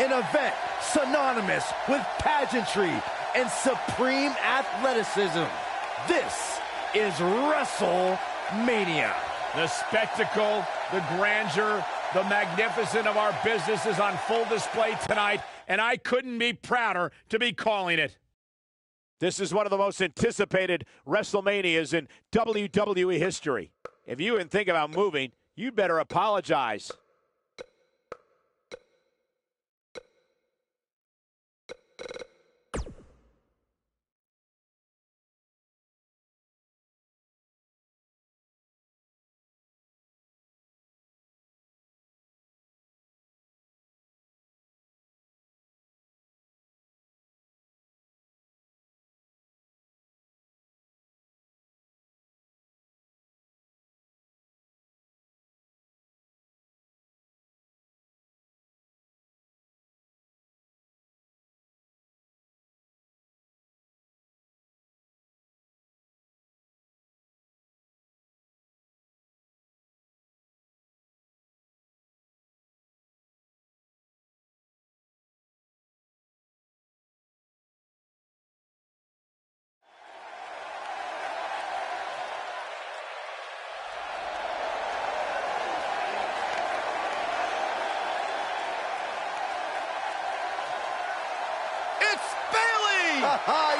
an event synonymous with pageantry and supreme athleticism. This is WrestleMania. The spectacle, the grandeur, the magnificence of our business is on full display tonight, and I couldn't be prouder to be calling it. This is one of the most anticipated WrestleManias in WWE history. If you even think about moving, you'd better apologize.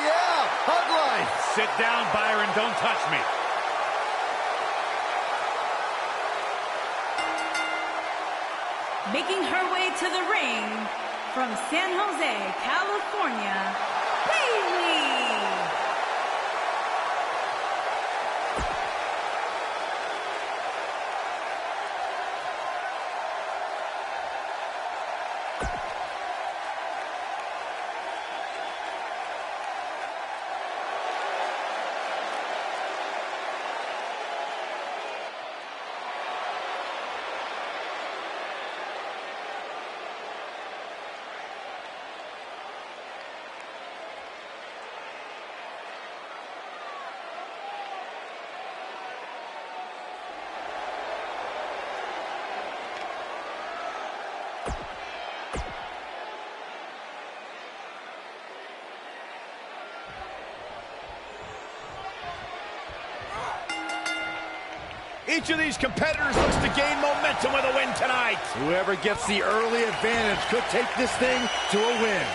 Yeah, hug life. Sit down, Byron. Don't touch me. Making her way to the ring from San Jose, California, Bayley. Each of these competitors looks to gain momentum with a win tonight. Whoever gets the early advantage could take this thing to a win.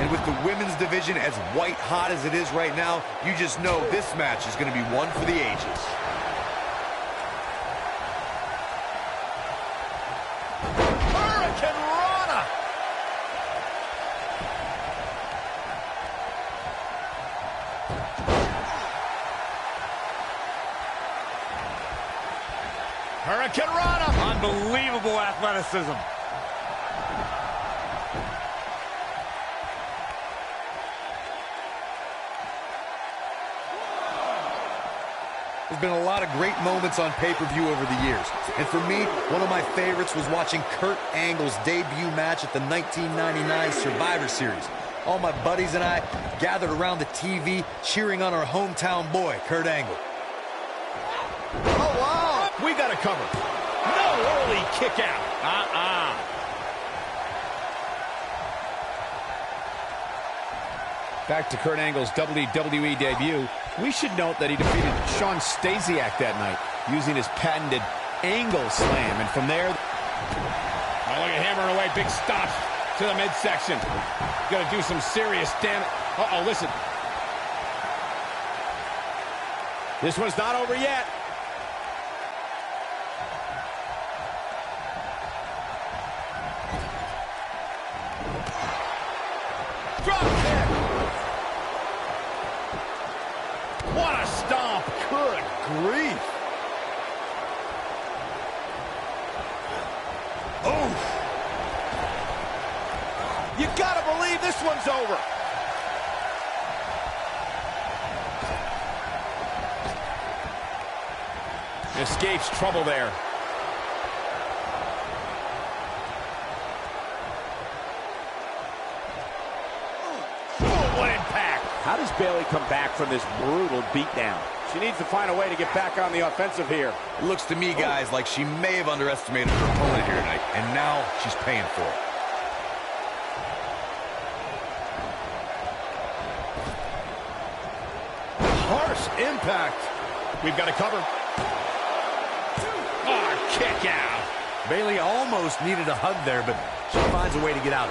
And with the women's division as white hot as it is right now, you just know this match is going to be one for the ages. Hurricane Rana! Hurricane Rana! Unbelievable athleticism. There's been a lot of great moments on pay-per-view over the years. And for me, one of my favorites was watching Kurt Angle's debut match at the 1999 Survivor Series. All my buddies and I gathered around the TV cheering on our hometown boy, Kurt Angle. Oh, wow. We got to cover. No early kick out. Back to Kurt Angle's WWE debut. We should note that he defeated Shawn Stasiak that night using his patented angle slam. And from there, oh, look at hammering away. Big stop to the midsection. Gonna do some serious damage. Uh-oh, listen. This one's not over yet. Drop kick. What a stomp. Good grief. Oh. You gotta believe this one's over. Escapes trouble there. Oh, what impact. How does Bayley come back from this brutal beatdown? She needs to find a way to get back on the offensive here. It looks to me, guys, like she may have underestimated her opponent here tonight, and now she's paying for it. harsh impact. We've got to cover. Oh, kick out. Bayley almost needed a hug there, but she finds a way to get out.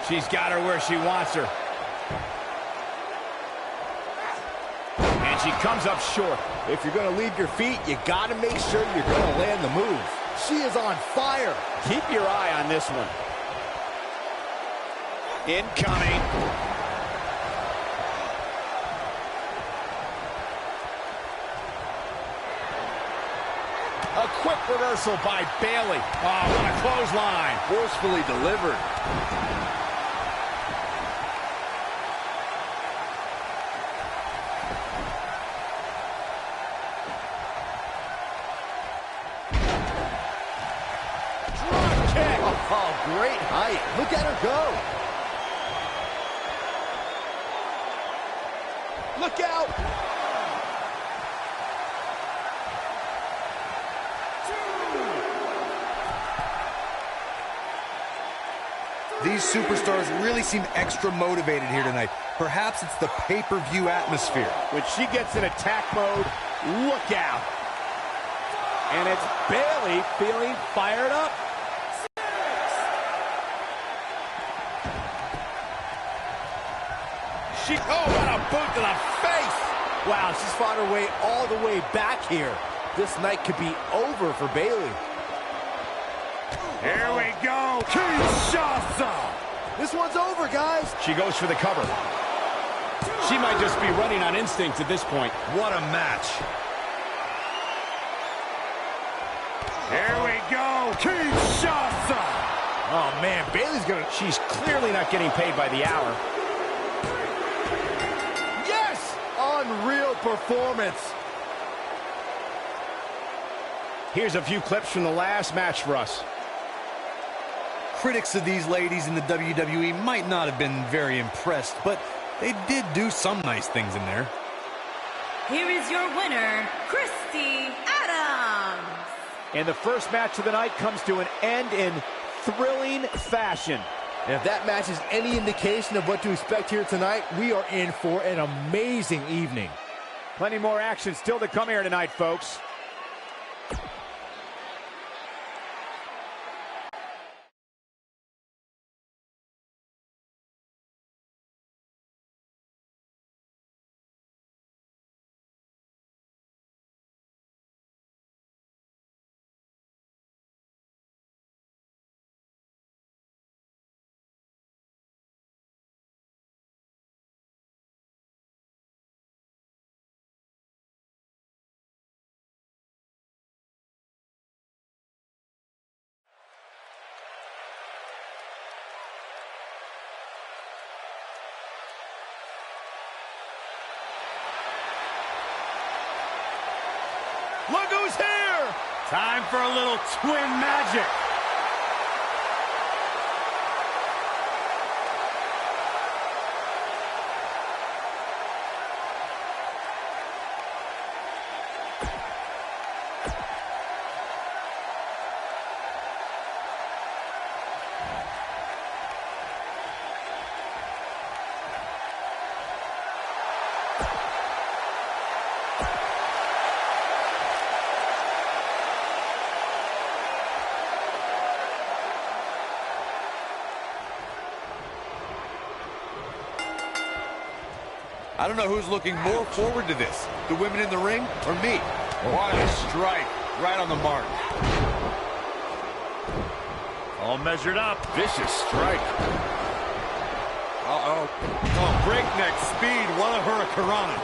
She's got her where she wants her. And she comes up short. If you're going to leave your feet, you got to make sure you're going to land the move. She is on fire. Keep your eye on this one. Incoming. A quick reversal by Bayley. Oh, what a clothesline. Forcefully delivered. Drop kick. Oh, great height. Look at her go. Look out. These superstars really seem extra motivated here tonight. Perhaps it's the pay-per-view atmosphere. When she gets in attack mode, look out. And it's Bayley feeling fired up. Oh, what a boot to the face. Wow, she's fought her way all the way back here. This night could be over for Bayley. Here we go. Kinshasa! This one's over, guys. She goes for the cover. She might just be running on instinct at this point. What a match. Here we go. Kinshasa! Oh, man, Bayley's gonna... She's clearly not getting paid by the hour. Yes! Unreal performance. Here's a few clips from the last match for us. Critics of these ladies in the WWE might not have been very impressed, but they did do some nice things in there. Here is your winner, Christy Adams. And the first match of the night comes to an end in thrilling fashion. And if that match is any indication of what to expect here tonight, we are in for an amazing evening. Plenty more action still to come here tonight, folks. Look who's here! Time for a little twin magic. I don't know who's looking more forward to this, the women in the ring or me. What a strike, right on the mark. All measured up. Vicious strike. Uh-oh. Oh, breakneck speed, one of her a Hurricanrana.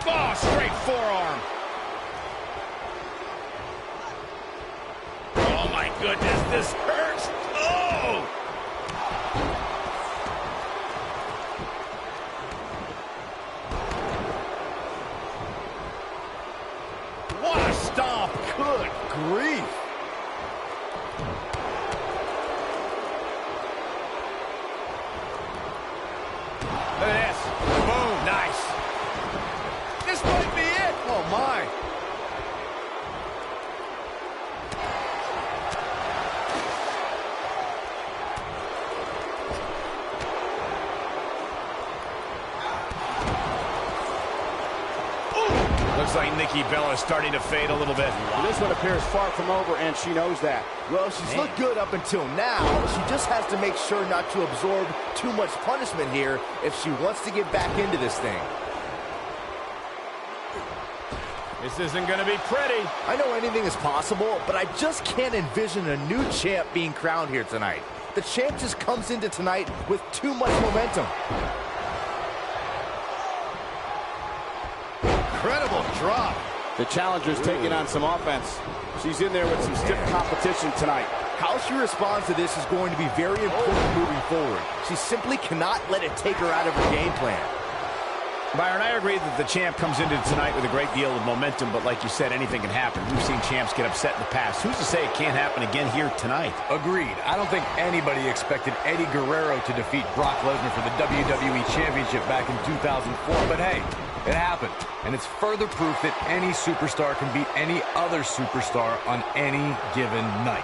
Oh, straight forearm. Oh, my goodness, this hurts. Oh! What a stomp. Good grief. Look at this. Boom. Nice. This might be it. Oh, my. Nikki Bella is starting to fade a little bit. Wow. This one appears far from over, and she knows that. Well, she's looked good up until now. She just has to make sure not to absorb too much punishment here if she wants to get back into this thing. This isn't going to be pretty. I know anything is possible, but I just can't envision a new champ being crowned here tonight. The champ just comes into tonight with too much momentum. Incredible drop. The challenger's taking on some offense. She's in there with some stiff competition tonight. How she responds to this is going to be very important moving forward. She simply cannot let it take her out of her game plan. Byron, I agree that the champ comes into tonight with a great deal of momentum, but like you said, anything can happen. We've seen champs get upset in the past. Who's to say it can't happen again here tonight? Agreed. I don't think anybody expected Eddie Guerrero to defeat Brock Lesnar for the WWE Championship back in 2004, but hey, it happened. And it's further proof that any superstar can beat any other superstar on any given night.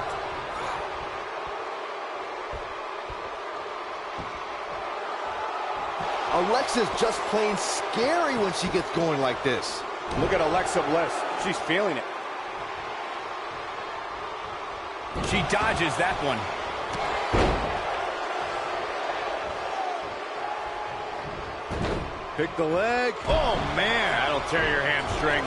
Alexa's just plain scary when she gets going like this. Look at Alexa Bliss. She's feeling it. She dodges that one. Pick the leg. Oh, man. That'll tear your hamstring.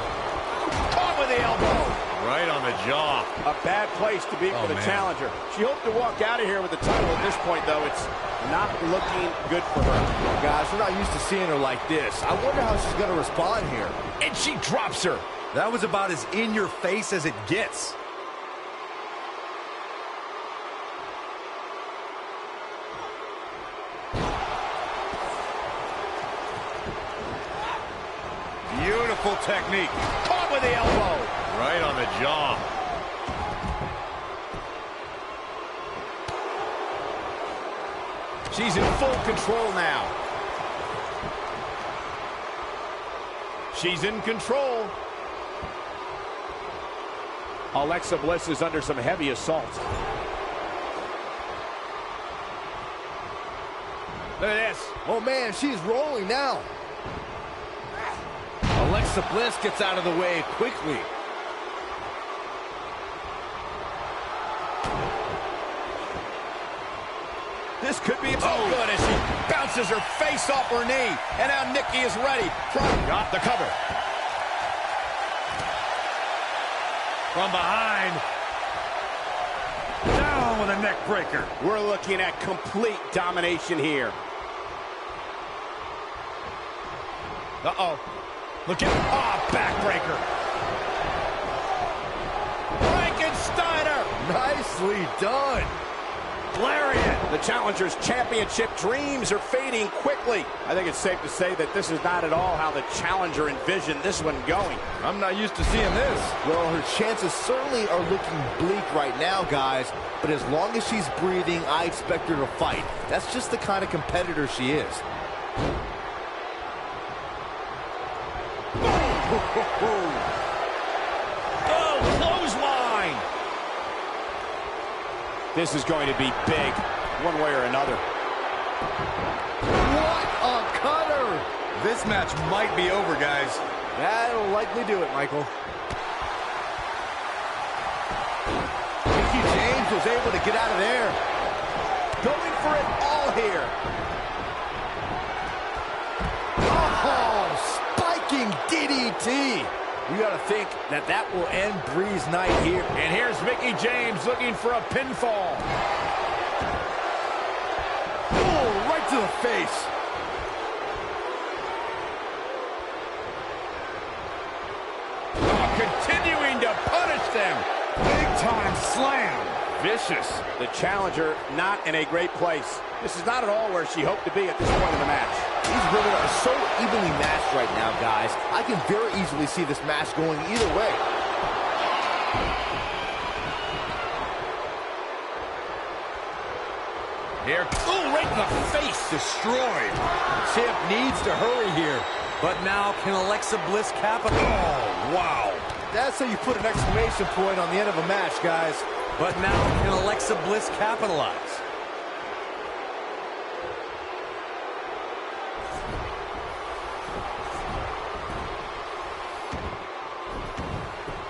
Caught with the elbow. Right on the jaw. A bad place to be for the challenger. She hoped to walk out of here with the title. At this point, though, it's not looking good for her. Guys, we're not used to seeing her like this. I wonder how she's going to respond here. And she drops her. That was about as in your face as it gets. Beautiful technique. Caught with the elbow. Right on the jaw. She's in full control now. She's in control. Alexa Bliss is under some heavy assault. Look at this. Oh, man, she's rolling now. Alexa Bliss gets out of the way quickly. This could be good as she bounces her face off her knee. And now Nikki is ready. Got the cover. From behind. Down with a neck breaker. We're looking at complete domination here. Uh-oh. Look at, backbreaker. Frankensteiner. Nicely done. Lariat. The challenger's championship dreams are fading quickly. I think it's safe to say that this is not at all how the challenger envisioned this one going. I'm not used to seeing this. Well, her chances certainly are looking bleak right now, guys. But as long as she's breathing, I expect her to fight. That's just the kind of competitor she is. Oh, clothesline. This is going to be big, one way or another. What a cutter! This match might be over, guys. That'll likely do it, Michael. Mickie James was able to get out of there. Going for it all here. Oh, spiking DDT. You got to think that that will end Bree's night here. And here's Mickie James looking for a pinfall. Oh, right to the face. Oh, continuing to punish them. Big time slam. Vicious. The challenger not in a great place. This is not at all where she hoped to be at this point in the match. These women are so evenly matched right now, guys. I can very easily see this match going either way. Here, right in the face. Destroyed. Champ needs to hurry here. But now, can Alexa Bliss capitalize? Oh, wow. That's how you put an exclamation point on the end of a match, guys. But now, can Alexa Bliss capitalize?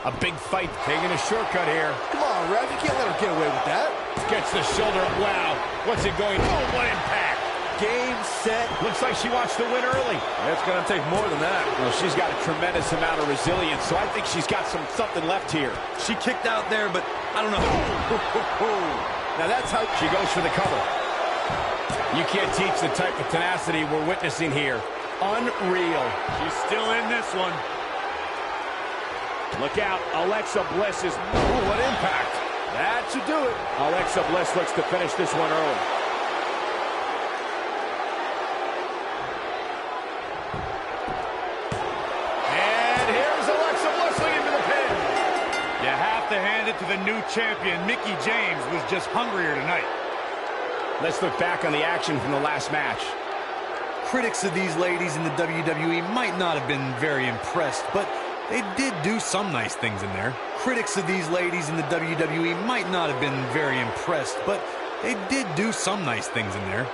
A big fight, taking a shortcut here. Come on, ref, you can't let her get away with that. Gets the shoulder up. Wow, what's it going? Oh, what impact. Game, set. Looks like she wants to win early. It's going to take more than that. Well, she's got a tremendous amount of resilience, so I think she's got something left here. She kicked out there, but I don't know. Now that's how she goes for the cover. You can't teach the type of tenacity we're witnessing here. Unreal. She's still in this one. Look out. Alexa Bliss is... Ooh, what impact. That should do it. Alexa Bliss looks to finish this one early. And here's Alexa Bliss leading to the pin. You have to hand it to the new champion. Mickie James was just hungrier tonight. Let's look back on the action from the last match. Critics of these ladies in the WWE might not have been very impressed, but they did do some nice things in there. Critics of these ladies in the WWE might not have been very impressed, but they did do some nice things in there.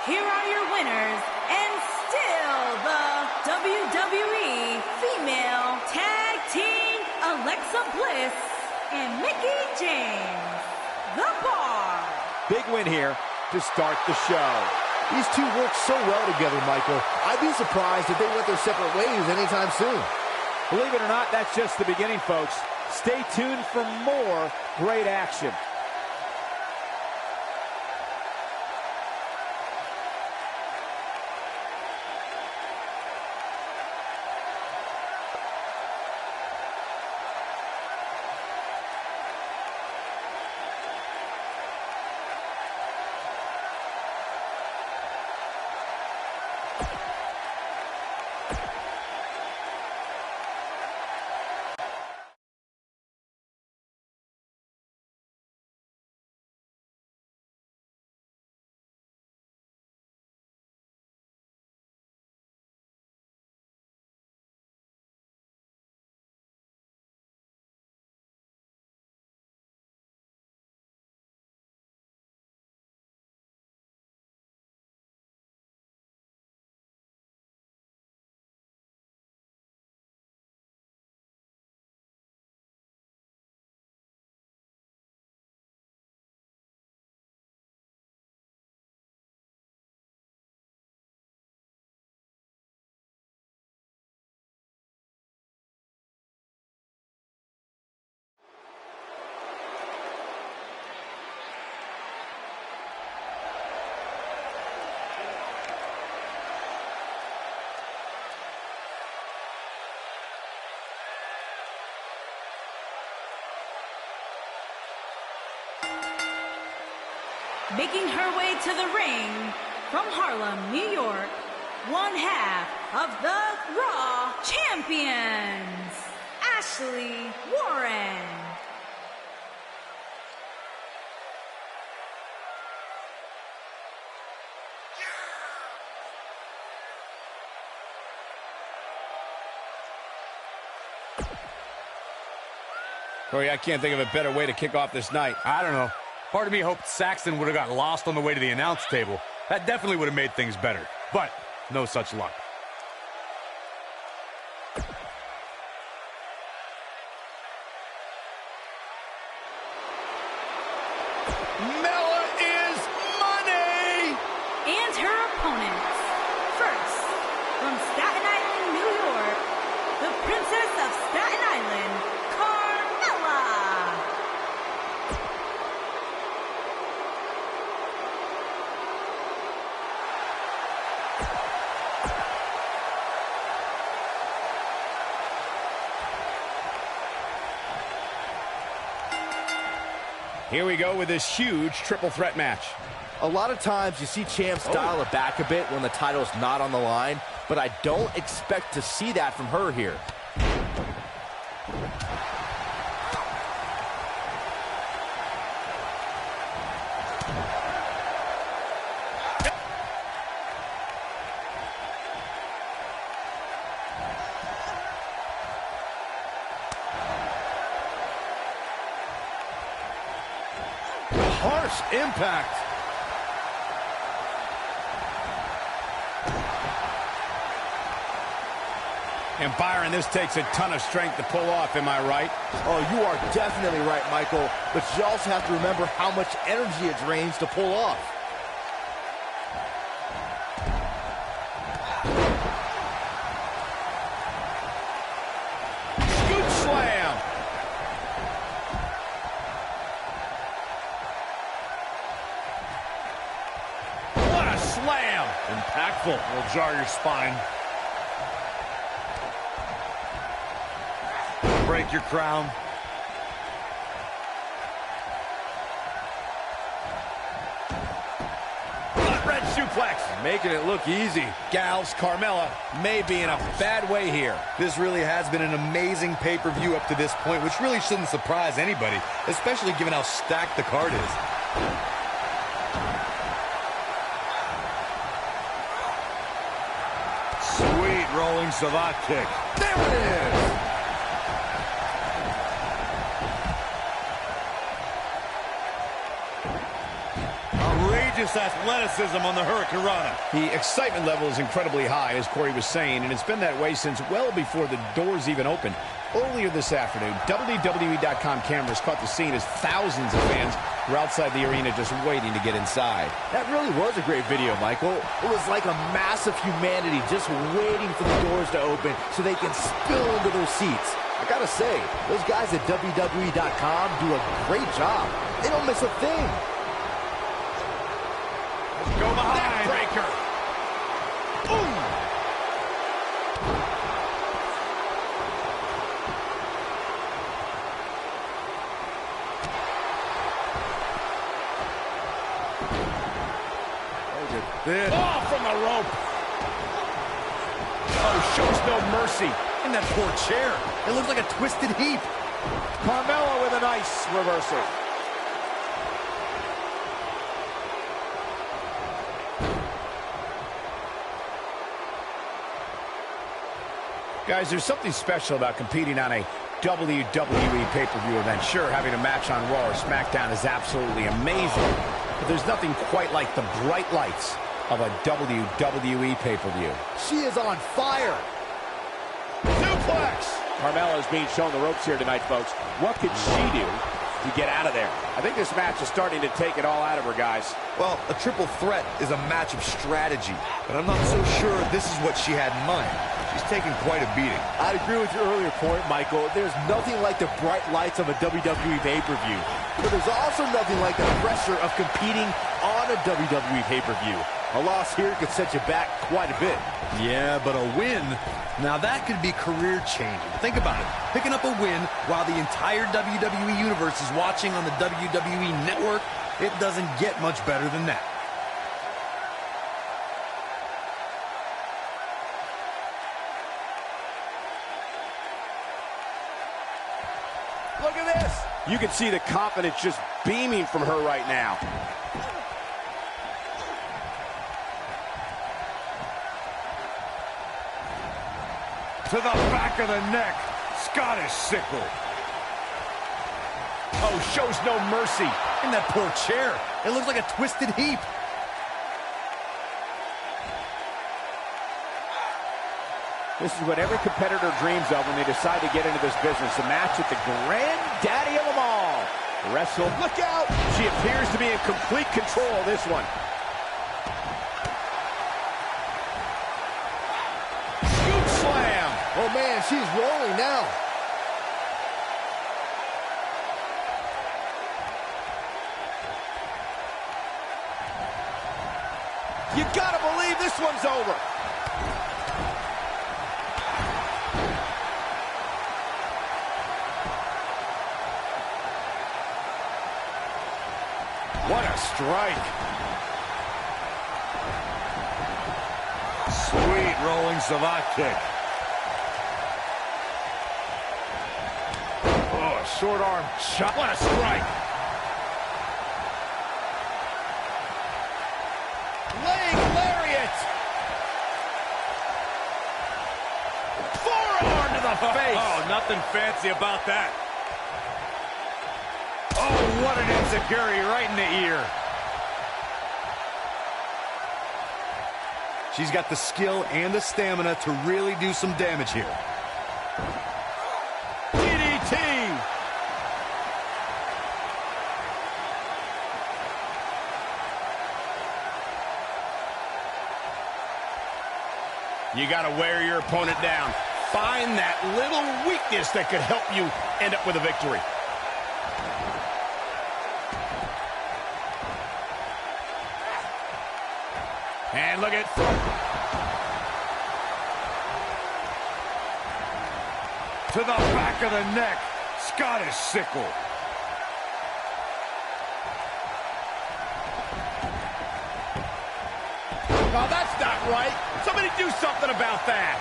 Here are your winners, and still the WWE Female Tag Team Alexa Bliss and Mickie James, The Bar. Big win here to start the show. These two work so well together, Michael. I'd be surprised if they went their separate ways anytime soon. Believe it or not, that's just the beginning, folks. Stay tuned for more great action. Making her way to the ring from Harlem, New York, one half of the Raw Champions, Ashley Warren. Corey, I can't think of a better way to kick off this night. I don't know. Part of me hoped Saxton would have got lost on the way to the announce table. That definitely would have made things better. But no such luck. Mella is money! And her opponents. First, from Staten Island, New York, the Princess of Staten Island, Carmella. Here we go with this huge triple threat match. A lot of times you see champs dial it back a bit when the title's not on the line, but I don't expect to see that from her here. Harsh impact. And Byron, this takes a ton of strength to pull off, am I right? Oh, you are definitely right, Michael. But you also have to remember how much energy it drains to pull off. Scoop slam. What a slam. Impactful. Will jar your spine. Break your crown. Red suplex. Making it look easy. Gals, Carmella may be in a bad way here. This really has been an amazing pay-per-view up to this point, which really shouldn't surprise anybody, especially given how stacked the card is. Sweet rolling savate kick. There it is. Outrageous athleticism on the Hurricanrana. The excitement level is incredibly high, as Corey was saying, and it's been that way since well before the doors even opened. Earlier this afternoon, WWE.com cameras caught the scene as thousands of fans were outside the arena just waiting to get inside. That really was a great video, Michael. It was like a mass of humanity just waiting for the doors to open so they can spill into their seats. I gotta say, those guys at WWE.com do a great job. They don't miss a thing. Go behind. Breaker. Boom. This. Oh, from the rope. Oh, shows no mercy. And that poor chair. It looks like a twisted heap. Carmella with a nice reversal. Guys, there's something special about competing on a WWE pay-per-view event. Sure, having a match on Raw or SmackDown is absolutely amazing, but there's nothing quite like the bright lights of a WWE pay-per-view. She is on fire. Suplex! Carmella is being shown the ropes here tonight, folks. What could she do to get out of there? I think this match is starting to take it all out of her, guys. Well, a triple threat is a match of strategy, but I'm not so sure this is what she had in mind. She's taking quite a beating. I'd agree with your earlier point, Michael. There's nothing like the bright lights of a WWE pay-per-view. But there's also nothing like the pressure of competing on a WWE pay-per-view. A loss here could set you back quite a bit. Yeah, but a win, now that could be career-changing. Think about it. Picking up a win while the entire WWE Universe is watching on the WWE Network, it doesn't get much better than that. Look at this. You can see the confidence just beaming from her right now. To the back of the neck. Scottish sickle. Oh, shows no mercy. And that poor chair. It looks like a twisted heap. This is what every competitor dreams of when they decide to get into this business. A match at the granddaddy of them all. Wrestle. Look out! She appears to be in complete control of this one. Scoop slam. Oh, man, she's rolling now. You gotta believe this one's over. What a strike. Sweet rolling savate kick. Oh, short arm shot. What a strike. Laying lariat. Forearm to the face. Oh, nothing fancy about that. Oh, what an enziguri right in the ear. She's got the skill and the stamina to really do some damage here. DDT! You got to wear your opponent down. Find that little weakness that could help you end up with a victory. And look at... To the back of the neck, Scottish sickle. No, that's not right. Somebody do something about that.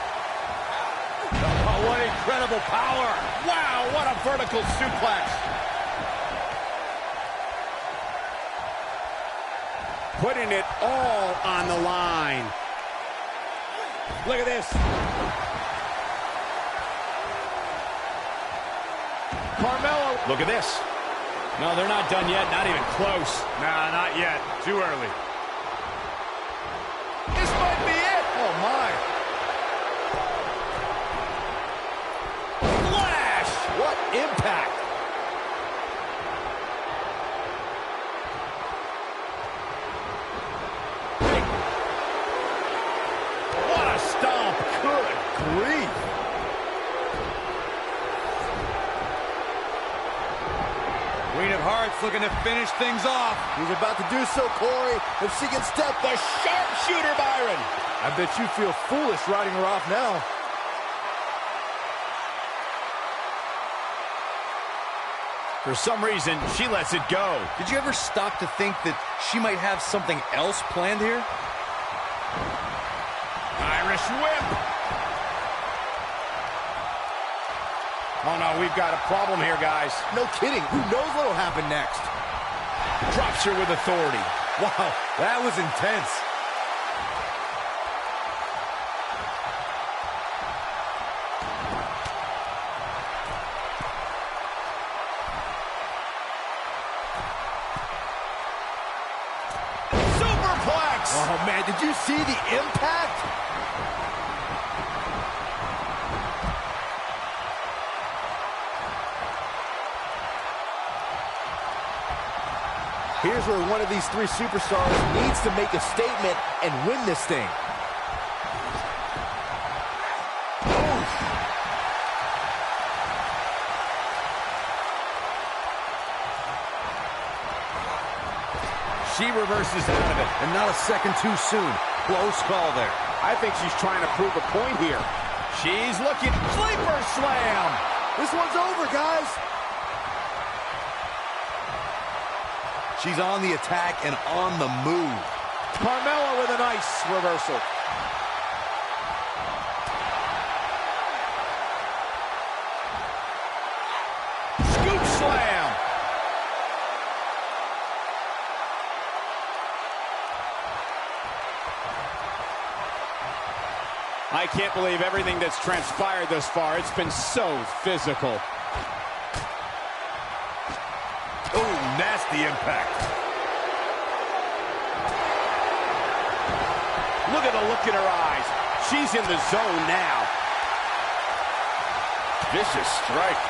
Oh, what incredible power. Wow, what a vertical suplex. Putting it all on the line. Look at this. Carmella. Look at this. No, they're not done yet. Not even close. Nah, not yet. Too early. This might be it. Oh, my. Flash. What impact. What a stomp. Good grief. Queen of Hearts looking to finish things off. He's about to do so, Corey. If she can step The sharpshooter, Byron. I bet you feel foolish riding her off now. For some reason, she lets it go. Did you ever stop to think that she might have something else planned here? Irish whip. Oh, no, we've got a problem here, guys. No kidding. Who knows what'll happen next? Drops her with authority. Wow, that was intense. Superplex. Oh, man, did you see the impact? Here's where one of these three superstars needs to make a statement and win this thing. She reverses out of it. And not a second too soon. Close call there. I think she's trying to prove a point here. She's looking. Sleeper slam. This one's over, guys. She's on the attack and on the move. Carmella with a nice reversal. Scoop slam. I can't believe everything that's transpired thus far. It's been so physical. Oh, nasty impact. Look at the look in her eyes. She's in the zone now. Vicious strike.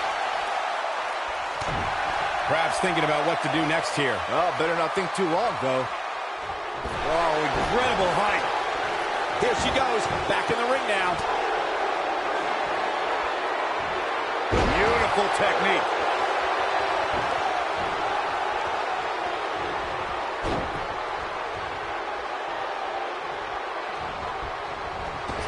Perhaps thinking about what to do next here. Oh, better not think too long, though. Oh, incredible height. Here she goes. Back in the ring now. Beautiful technique.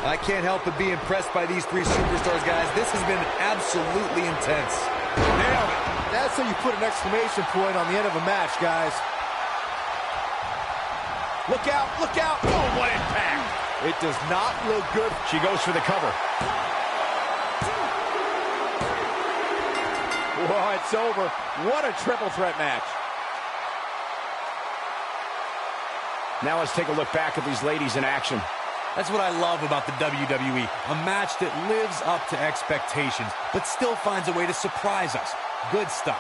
I can't help but be impressed by these three superstars, guys. This has been absolutely intense. Nailed it. That's how you put an exclamation point on the end of a match, guys. Look out, look out. Oh, what impact. It does not look good. She goes for the cover. Whoa, it's over. What a triple threat match. Now let's take a look back at these ladies in action. That's what I love about the WWE. A match that lives up to expectations, but still finds a way to surprise us. Good stuff.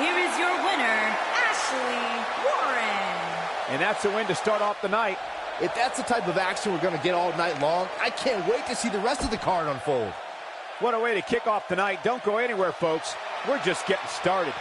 Here is your winner, Ashley Warren. And that's a win to start off the night. If that's the type of action we're going to get all night long, I can't wait to see the rest of the card unfold. What a way to kick off the night. Don't go anywhere, folks. We're just getting started.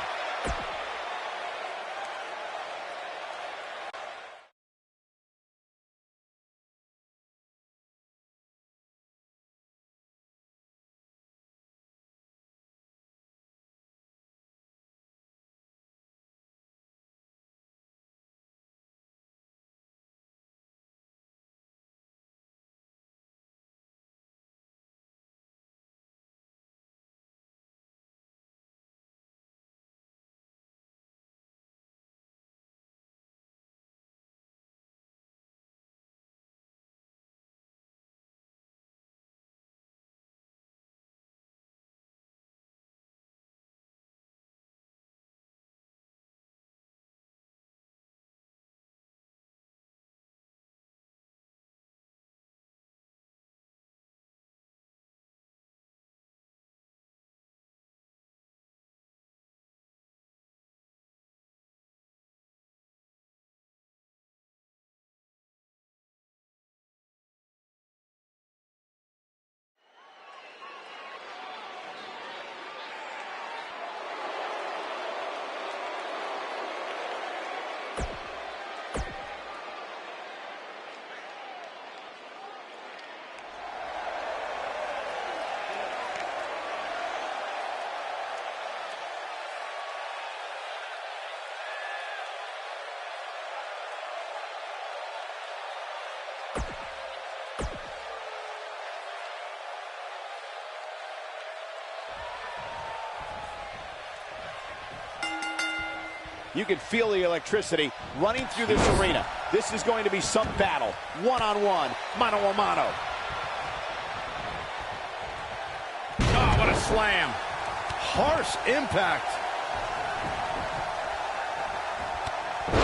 You can feel the electricity running through this arena. This is going to be some battle. One-on-one, mano-a-mano. Oh, what a slam. Harsh impact.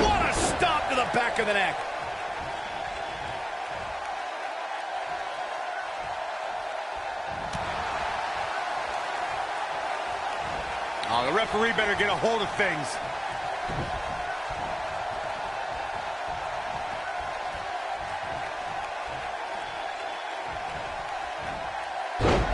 What a stomp to the back of the neck. Oh, the referee better get a hold of things.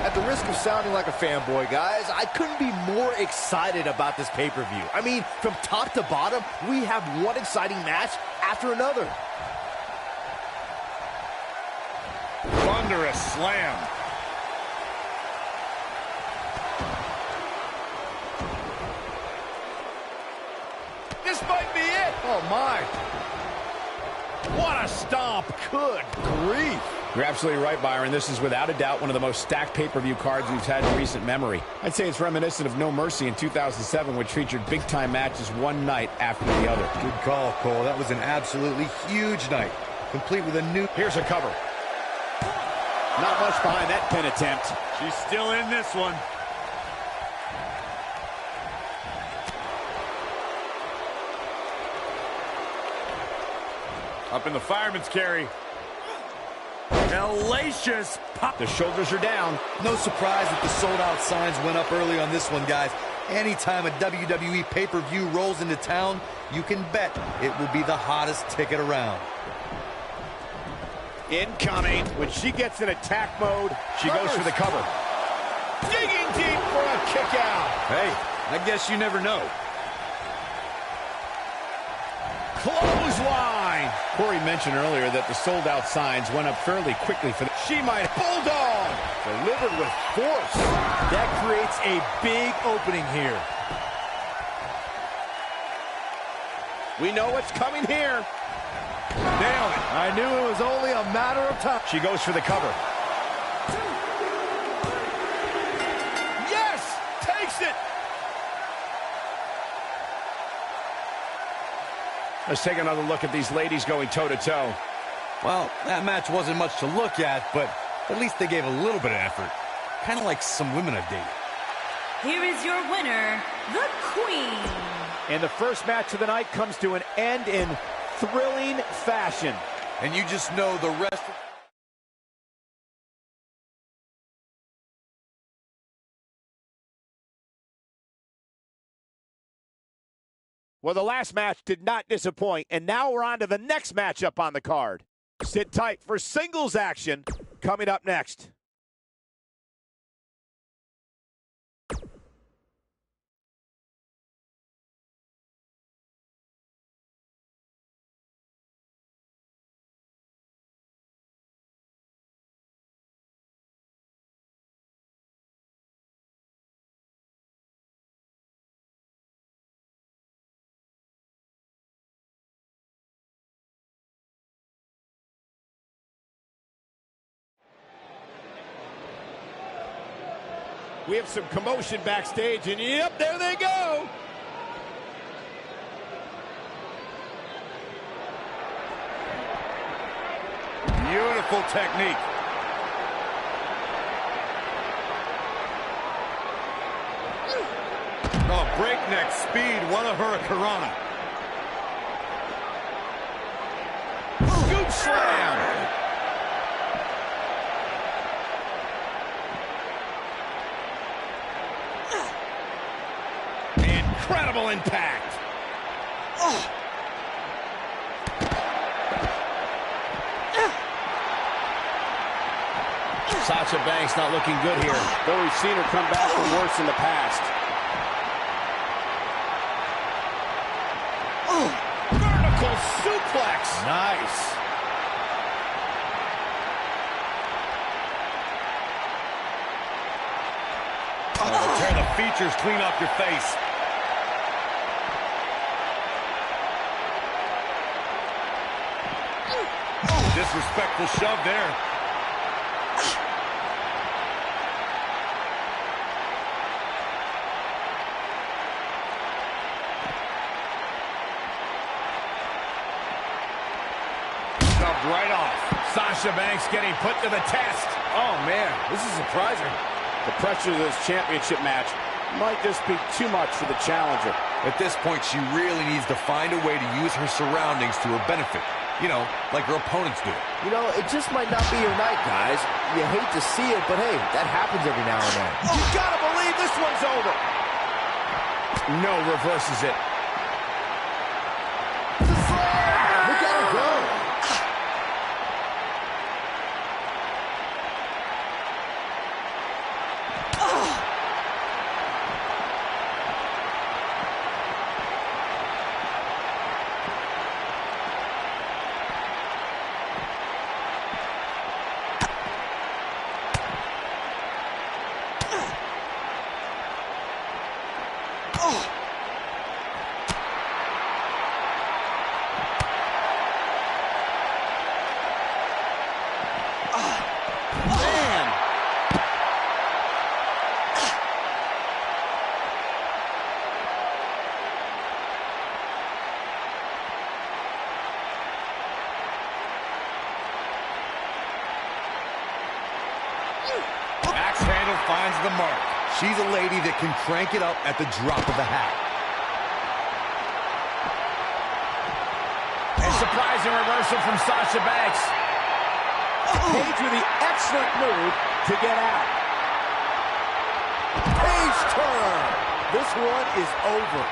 At the risk of sounding like a fanboy, guys, I couldn't be more excited about this pay-per-view. I mean, from top to bottom, we have one exciting match after another. Thunderous slam. This might be it. Oh, my. What a stomp. Good grief. You're absolutely right, Byron. This is without a doubt one of the most stacked pay-per-view cards we've had in recent memory. I'd say it's reminiscent of No Mercy in 2007, which featured big-time matches one night after the other. Good call, Cole. That was an absolutely huge night, complete with a new... Here's a cover. Not much behind that pin attempt. She's still in this one. Up in the fireman's carry. Hellacious pop. The shoulders are down. No surprise that the sold-out signs went up early on this one, guys. Anytime a WWE pay-per-view rolls into town, you can bet it will be the hottest ticket around. Incoming. When she gets in attack mode, she goes for the cover. Digging deep for a kick out. Hey, I guess you never know. Clothesline. Corey mentioned earlier that the sold-out signs went up fairly quickly for the... She might bulldog. Delivered with force. That creates a big opening here. We know what's coming here. Nailed it. I knew it was only a matter of time. She goes for the cover. Yes! Takes it! Let's take another look at these ladies going toe-to-toe. Well, that match wasn't much to look at, but at least they gave a little bit of effort. Kind of like some women I've dated. Here is your winner, the Queen. And the first match of the night comes to an end in thrilling fashion. And you just know the rest... Well, the last match did not disappoint, and now we're on to the next matchup on the card. Sit tight for singles action coming up next. We have some commotion backstage, and yep, there they go. Beautiful technique. Oh, breakneck speed. What a hurricanrana. Scoop slam. Incredible impact. Sasha Banks not looking good here, though we've seen her come back from worse in the past. Vertical suplex. Nice. Oh, tear the features clean off your face. Disrespectful shove there. Shoved right off. Sasha Banks getting put to the test. Oh, man, this is surprising. The pressure of this championship match might just be too much for the challenger. At this point, she really needs to find a way to use her surroundings to her benefit. You know, like her opponents do. You know, it just might not be your night, guys. You hate to see it, but hey, that happens every now and then. You gotta believe this one's over. No, reverses it. Look at her go. Axe handle finds the mark. She's a lady that can crank it up at the drop of a hat. A surprising reversal from Sasha Banks. Paige with the excellent move to get out. Page turn. This one is over.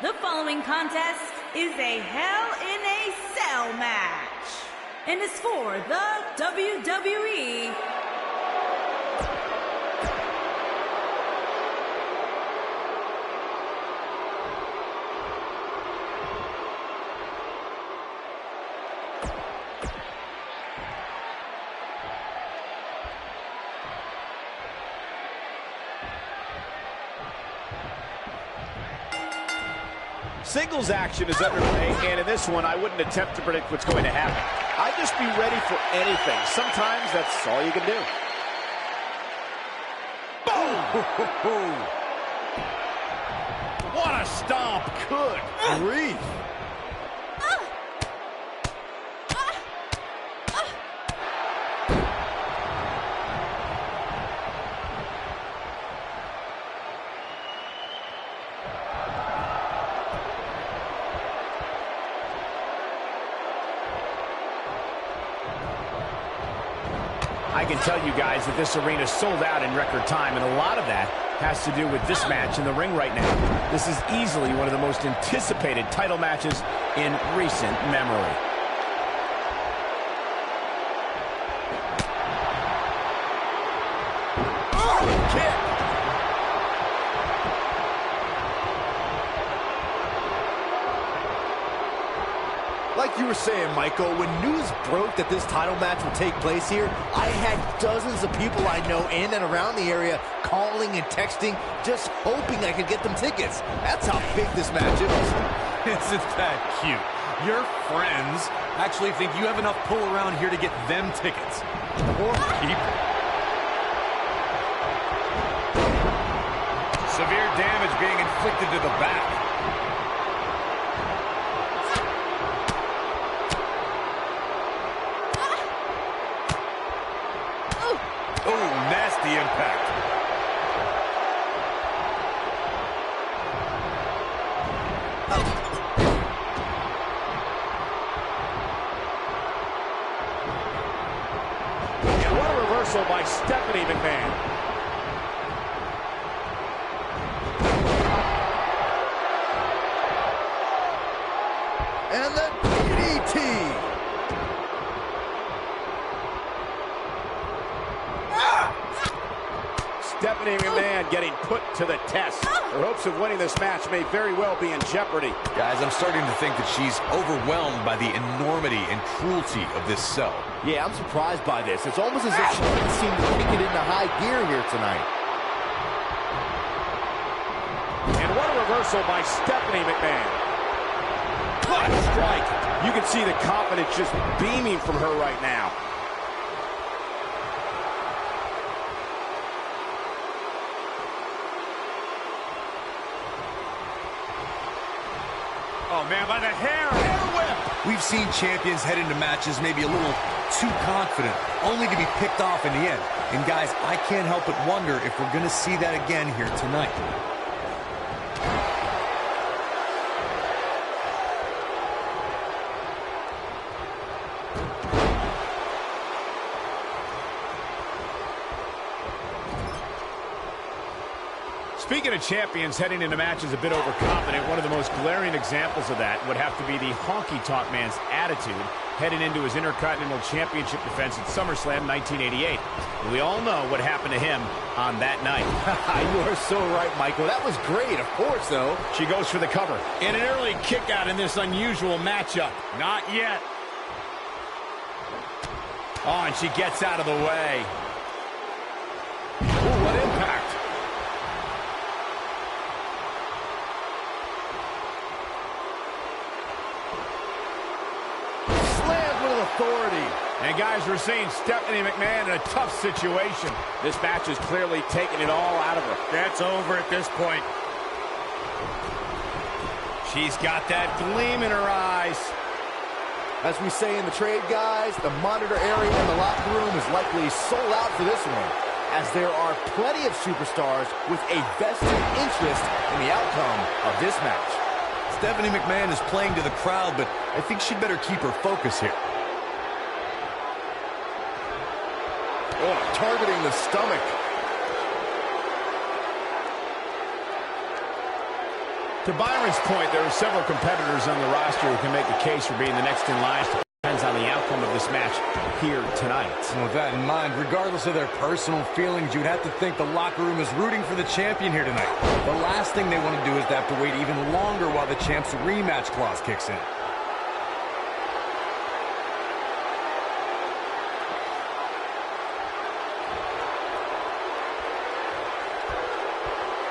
The following contest is a Hell in a Cell match and is for the WWE singles action is underway, and in this one, I wouldn't attempt to predict what's going to happen. I'd just be ready for anything. Sometimes that's all you can do. Boom! What a stomp. Good grief. I can tell you guys that this arena sold out in record time, and a lot of that has to do with this match in the ring right now. This is easily one of the most anticipated title matches in recent memory. Oh, kick. Like you were saying, Michael, when news broke that this title match would take place here, I had dozens of people I know in and around the area calling and texting, just hoping I could get them tickets. That's how big this match is. Isn't that cute? Your friends actually think you have enough pull around here to get them tickets. Poor people. Severe damage being inflicted to the back. Oh, nasty impact. And what a reversal by Stephanie McMahon. And the DDT. Stephanie McMahon getting put to the test. Her hopes of winning this match may very well be in jeopardy. Guys, I'm starting to think that she's overwhelmed by the enormity and cruelty of this cell. Yeah, I'm surprised by this. It's almost as if she didn't seem to kick it into high gear here tonight. And what a reversal by Stephanie McMahon. What a strike. You can see the confidence just beaming from her right now. Oh, man, by the hair whip. We've seen champions head into matches maybe a little too confident, only to be picked off in the end. And guys, I can't help but wonder if we're going to see that again here tonight. Speaking of champions heading into matches a bit overconfident, one of the most glaring examples of that would have to be the Honky Tonk Man's attitude heading into his Intercontinental Championship defense at SummerSlam 1988. We all know what happened to him on that night. You are so right, Michael. That was great, of course, though. She goes for the cover. And an early kick out in this unusual matchup. Not yet. Oh, and she gets out of the way. Ooh, what impact. Authority. And guys, we're seeing Stephanie McMahon in a tough situation. This match is clearly taking it all out of her. That's over at this point. She's got that gleam in her eyes. As we say in the trade, guys, the monitor area in the locker room is likely sold out for this one, as there are plenty of superstars with a vested interest in the outcome of this match. Stephanie McMahon is playing to the crowd, but I think she'd better keep her focus here. Oh, targeting the stomach. To Byron's point, there are several competitors on the roster who can make a case for being the next in line. Depends on the outcome of this match here tonight. And with that in mind, regardless of their personal feelings, you'd have to think the locker room is rooting for the champion here tonight. The last thing they want to do is to have to wait even longer while the champ's rematch clause kicks in.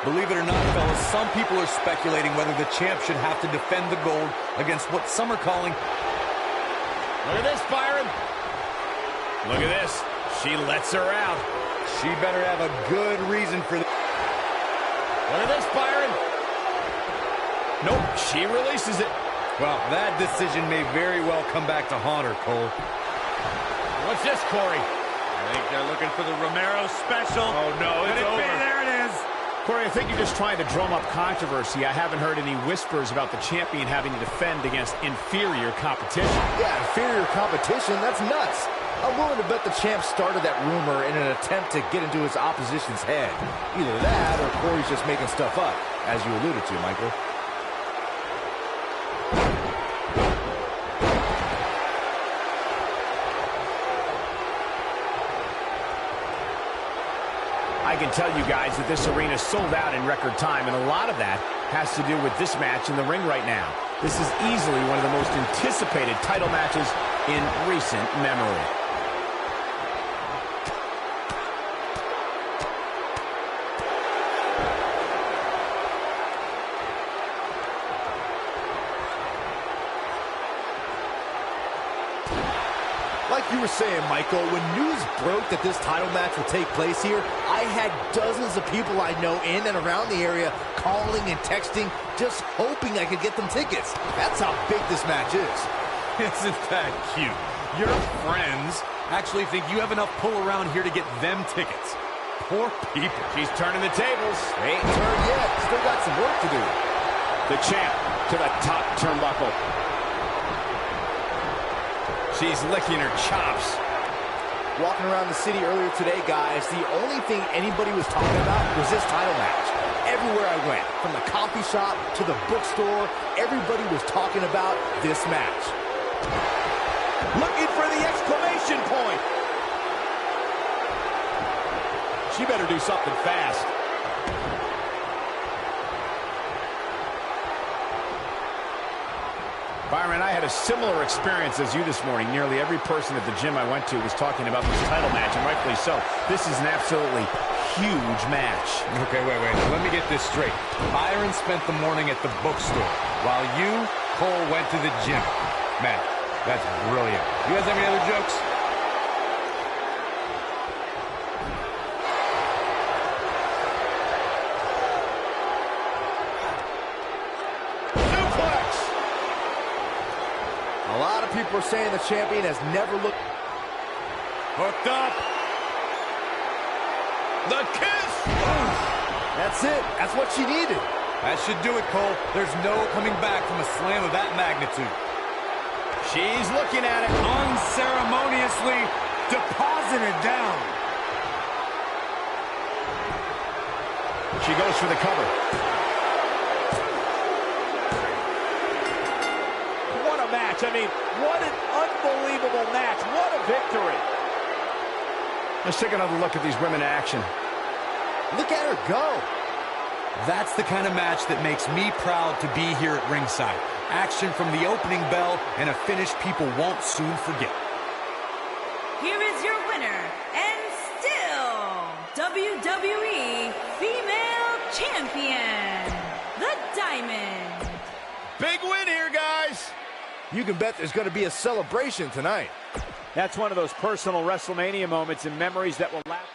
Believe it or not, fellas, some people are speculating whether the champ should have to defend the gold against what some are calling... Look at this, Byron. Look at this. She lets her out. She better have a good reason for this. Look at this, Byron. Nope, she releases it. Well, that decision may very well come back to haunt her, Cole. What's this, Corey? I think they're looking for the Romero special. Oh, no, it's over. There it is. Corey, I think you're just trying to drum up controversy. I haven't heard any whispers about the champion having to defend against inferior competition. Yeah, inferior competition, that's nuts. I'm willing to bet the champ started that rumor in an attempt to get into his opposition's head. Either that or Corey's just making stuff up, as you alluded to, Michael. I can tell you guys that this arena sold out in record time, and a lot of that has to do with this match in the ring right now. This is easily one of the most anticipated title matches in recent memory. Like you were saying, Michael, when news broke that this title match would take place here, I had dozens of people I know in and around the area calling and texting, just hoping I could get them tickets. That's how big this match is. Isn't that cute? Your friends actually think you have enough pull around here to get them tickets. Poor people. She's turning the tables. They ain't turned yet. Still got some work to do. The champ to the top turnbuckle. She's licking her chops. Walking around the city earlier today, guys, the only thing anybody was talking about was this title match. Everywhere I went, from the coffee shop to the bookstore, everybody was talking about this match. Looking for the exclamation point. She better do something fast. Byron, I had a similar experience as you this morning. Nearly every person at the gym I went to was talking about this title match, and rightfully so. This is an absolutely huge match. Okay, wait. Let me get this straight. Byron spent the morning at the bookstore, while you, Cole, went to the gym. Man, that's brilliant. You guys have any other jokes? A lot of people are saying the champion has never looked... Hooked up. The kiss. That's it. That's what she needed. That should do it, Cole. There's no coming back from a slam of that magnitude. She's looking at it. Unceremoniously deposited down. She goes for the cover. What a match. I mean, what an unbelievable match. What a victory. Let's take another look at these women in action. Look at her go. That's the kind of match that makes me proud to be here at ringside. Action from the opening bell and a finish people won't soon forget. Here is your winner, and still WWE Female Champion, the Diamond. Big win here, guys. You can bet there's going to be a celebration tonight. That's one of those personal WrestleMania moments and memories that will last.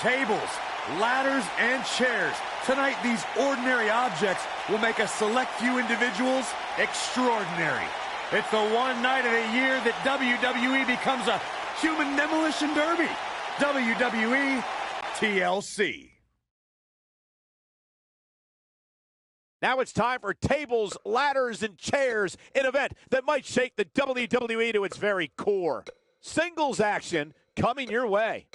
tables, ladders, and chairs. Tonight, these ordinary objects will make a select few individuals extraordinary. It's the one night of the year that WWE becomes a human demolition derby. WWE TLC. Now it's time for tables, ladders, and chairs, an event that might shake the WWE to its very core. Singles action coming your way.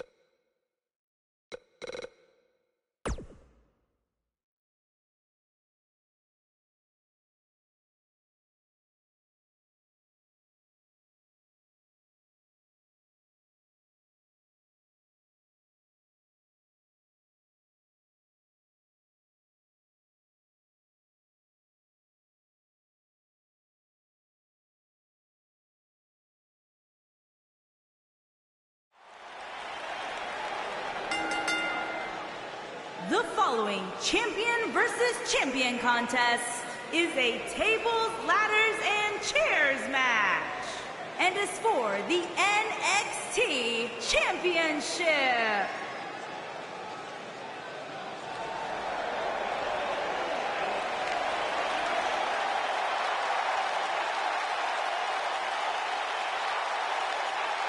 The following champion versus champion contest is a tables, ladders, and chairs match, and is for the NXT Championship.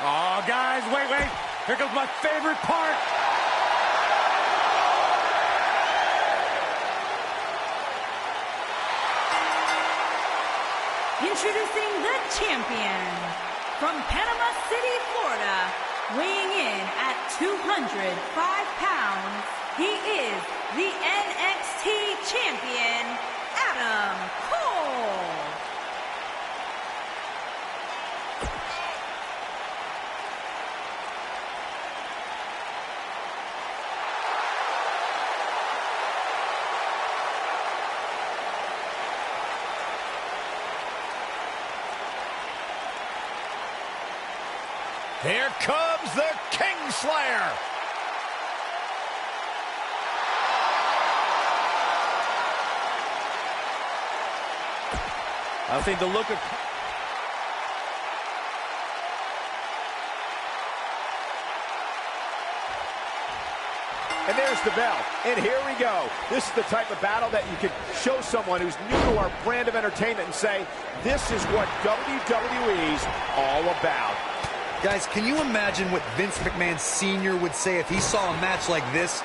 Oh, guys, wait. Here comes my favorite part. Introducing the champion from Panama City, Florida, weighing in at 205 pounds, he is the NXT champion, Adam Cole. Here comes the Kingslayer. I think the look of... And there's the bell. And here we go. This is the type of battle that you can show someone who's new to our brand of entertainment and say, this is what WWE's all about. Guys, can you imagine what Vince McMahon Sr. would say if he saw a match like this?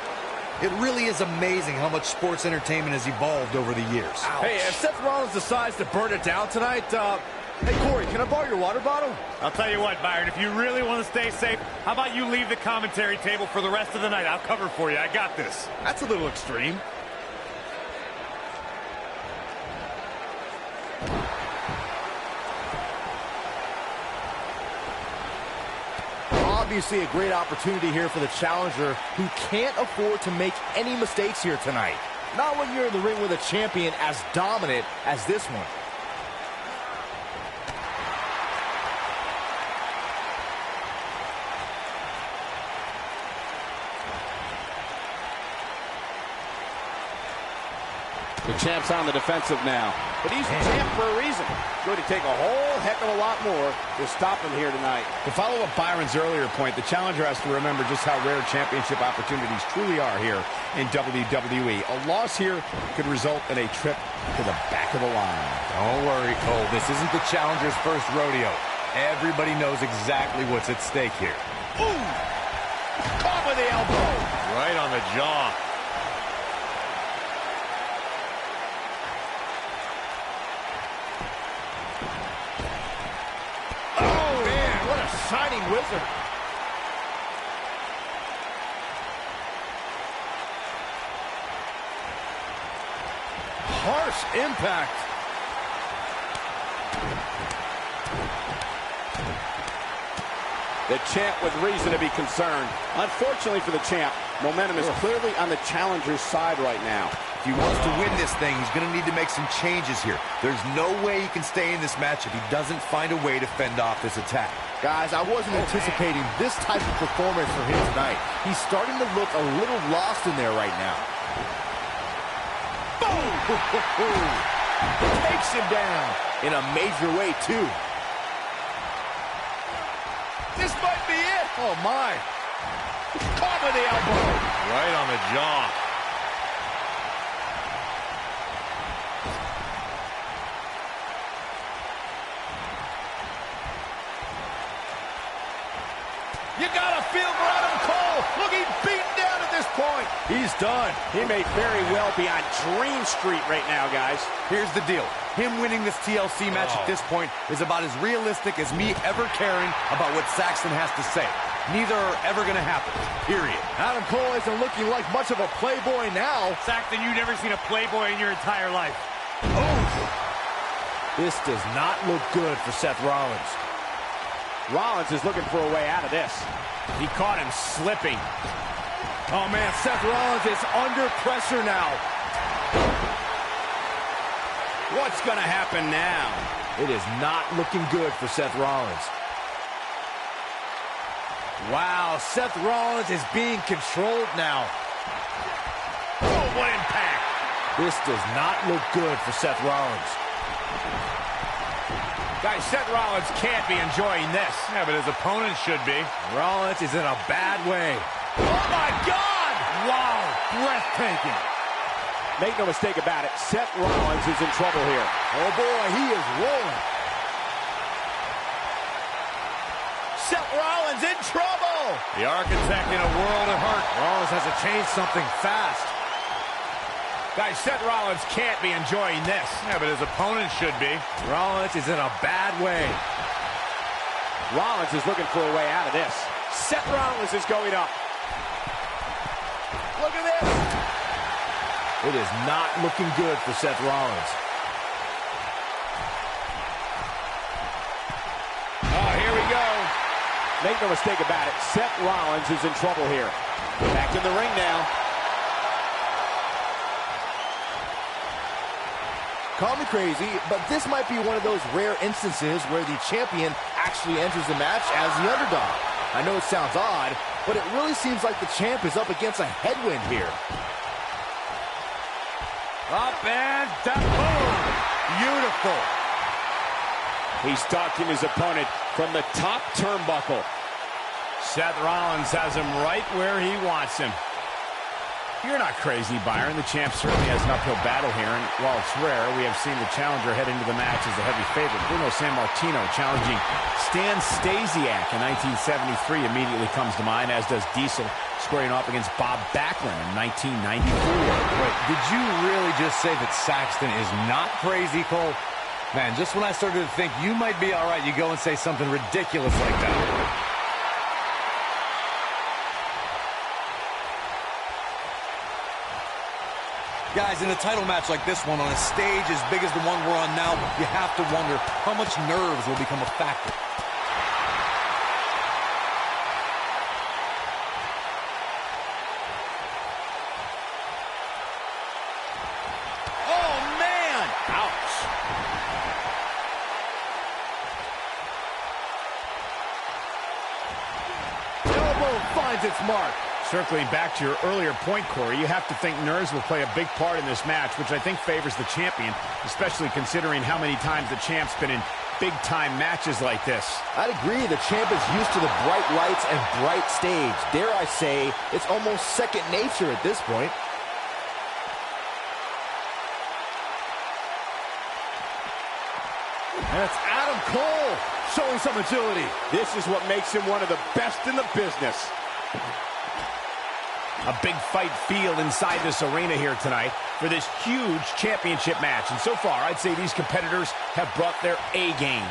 It really is amazing how much sports entertainment has evolved over the years. Ouch. Hey, if Seth Rollins decides to burn it down tonight, hey, Corey, can I borrow your water bottle? I'll tell you what, Byron, if you really want to stay safe, how about you leave the commentary table for the rest of the night? I'll cover for you. I got this. That's a little extreme. Obviously a great opportunity here for the challenger who can't afford to make any mistakes here tonight. Not when you're in the ring with a champion as dominant as this one. The champ's on the defensive now. But he's a champ for a reason. It's going to take a whole heck of a lot more to stop him here tonight. To follow up Byron's earlier point, the challenger has to remember just how rare championship opportunities truly are here in WWE. A loss here could result in a trip to the back of the line. Don't worry, Cole. This isn't the challenger's first rodeo. Everybody knows exactly what's at stake here. Ooh! Caught with the elbow. Right on the jaw. Shining wizard. Harsh impact. The champ with reason to be concerned. Unfortunately for the champ, momentum is clearly on the challenger's side right now. If he wants to win this thing, he's going to need to make some changes here. There's no way he can stay in this match if he doesn't find a way to fend off this attack. Guys, I wasn't anticipating this type of performance from him tonight. He's starting to look a little lost in there right now. Boom! Takes him down in a major way, too. This might be it. Oh, my. Caught with the elbow. Right on the jaw. You gotta feel for Adam Cole, looking beaten down at this point. He's done. He may very well be on Dream Street right now, guys. Here's the deal. Him winning this TLC match at this point is about as realistic as me ever caring about what Saxton has to say. Neither are ever going to happen, period. Adam Cole isn't looking like much of a playboy now. Saxton, you've never seen a playboy in your entire life. This does not look good for Seth Rollins. Rollins is looking for a way out of this. He caught him slipping. Oh, man, Seth Rollins is under pressure now. What's going to happen now? It is not looking good for Seth Rollins. Wow, Seth Rollins is being controlled now. Oh, what impact. This does not look good for Seth Rollins. Guys, Seth Rollins can't be enjoying this. Yeah, but his opponent should be. Rollins is in a bad way. Oh, my God! Wow, breathtaking. Make no mistake about it, Seth Rollins is in trouble here. Oh, boy, he is rolling. Seth Rollins in trouble! The architect in a world of hurt. Rollins has to change something fast. Guys, Seth Rollins can't be enjoying this. Yeah, but his opponent should be. Rollins is in a bad way. Rollins is looking for a way out of this. Seth Rollins is going up. Look at this! It is not looking good for Seth Rollins. Oh, here we go. Make no mistake about it, Seth Rollins is in trouble here. Back in the ring now. Call me crazy, but this might be one of those rare instances where the champion actually enters the match as the underdog. I know it sounds odd, but it really seems like the champ is up against a headwind here. Up and down. Boom. Beautiful. He's stalking his opponent from the top turnbuckle. Seth Rollins has him right where he wants him. You're not crazy, Byron. The champ certainly has an uphill battle here, and while it's rare, we have seen the challenger head into the match as the heavy favorite. Bruno Sammartino challenging Stan Stasiak in 1973 immediately comes to mind, as does Diesel squaring off against Bob Backlund in 1994. Wait, did you really just say that Saxton is not crazy, Cole? Man, just when I started to think you might be all right, you go and say something ridiculous like that. Guys, in a title match like this one, on a stage as big as the one we're on now, you have to wonder how much nerves will become a factor. Oh, man! Ouch. Elbow finds its mark. Circling back to your earlier point, Corey, you have to think nerves will play a big part in this match, which I think favors the champion, especially considering how many times the champ's been in big-time matches like this. I'd agree, the champ is used to the bright lights and bright stage. Dare I say, it's almost second nature at this point. And it's Adam Cole showing some agility. This is what makes him one of the best in the business. A big fight feel inside this arena here tonight for this huge championship match. And so far, I'd say these competitors have brought their A games.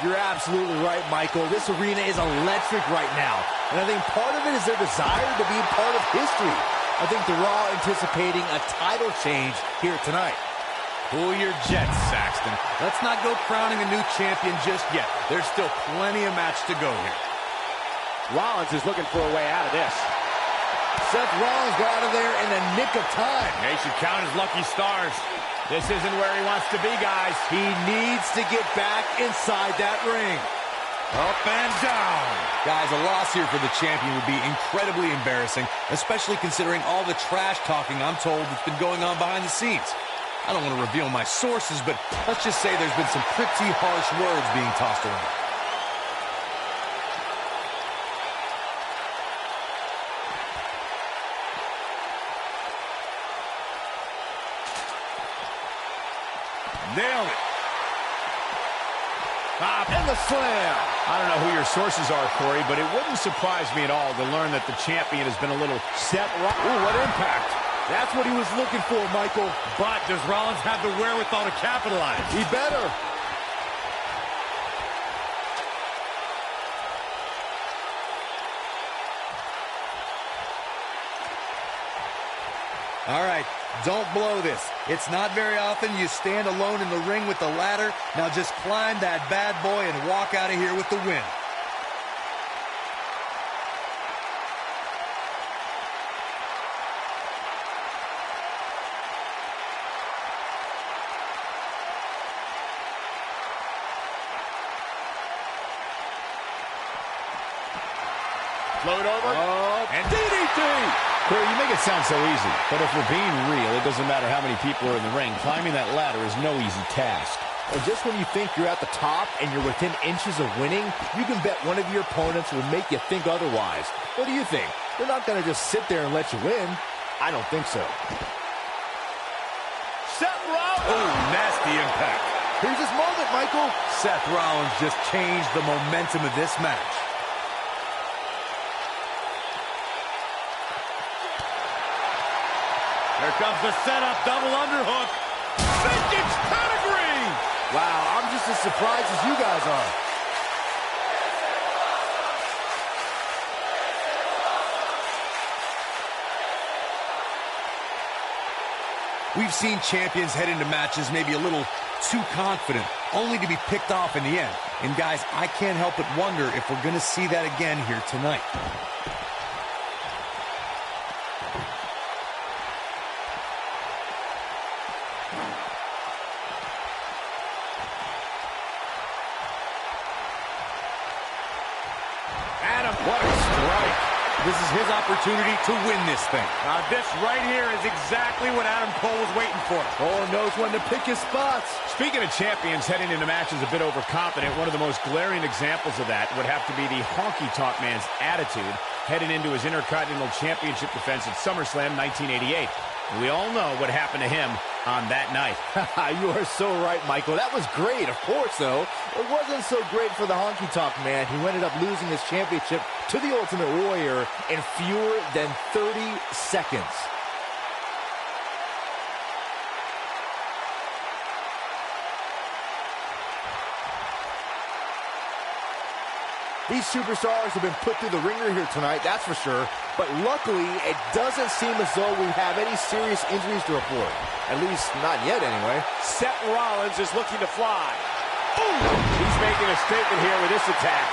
You're absolutely right, Michael. This arena is electric right now. And I think part of it is their desire to be part of history. I think they're all anticipating a title change here tonight. Cool your jets, Saxton. Let's not go crowning a new champion just yet. There's still plenty of match to go here. Rollins is looking for a way out of this. Seth Rollins got out of there in the nick of time. They should count his lucky stars. This isn't where he wants to be, guys. He needs to get back inside that ring. Up and down. Guys, a loss here for the champion would be incredibly embarrassing, especially considering all the trash talking I'm told that's been going on behind the scenes. I don't want to reveal my sources, but let's just say there's been some pretty harsh words being tossed around. Nailed it. And the slam. I don't know who your sources are, Corey, but it wouldn't surprise me at all to learn that the champion has been a little Seth Rollins. Ooh, what impact. That's what he was looking for, Michael. But does Rollins have the wherewithal to capitalize? He better. All right, don't blow this. It's not very often you stand alone in the ring with the ladder. Now just climb that bad boy and walk out of here with the win. Float over. And DDT. Corey, you make it sound so easy, but if we're being real, it doesn't matter how many people are in the ring. Climbing that ladder is no easy task. And just when you think you're at the top and you're within inches of winning, you can bet one of your opponents will make you think otherwise. What do you think? They're not going to just sit there and let you win. I don't think so. Seth Rollins. oh, nasty impact. Here's his moment, Michael. Seth Rollins just changed the momentum of this match. Here comes the setup, double underhook. Vintage pedigree. Wow, I'm just as surprised as you guys are. We've seen champions head into matches maybe a little too confident, only to be picked off in the end. And guys, I can't help but wonder if we're going to see that again here tonight. What a strike. This is his opportunity to win this thing. This right here is exactly what Adam Cole was waiting for. Cole knows when to pick his spots. Speaking of champions heading into matches a bit overconfident, one of the most glaring examples of that would have to be the honky-tonk man's attitude heading into his Intercontinental Championship defense at SummerSlam 1988. We all know what happened to him on that night. You are so right, Michael. That was great, of course, though. It wasn't so great for the honky-tonk man, who ended up losing his championship to the Ultimate Warrior in fewer than 30 seconds. These superstars have been put through the ringer here tonight, that's for sure. But luckily, it doesn't seem as though we have any serious injuries to report. At least, not yet, anyway. Seth Rollins is looking to fly. Ooh! He's making a statement here with this attack.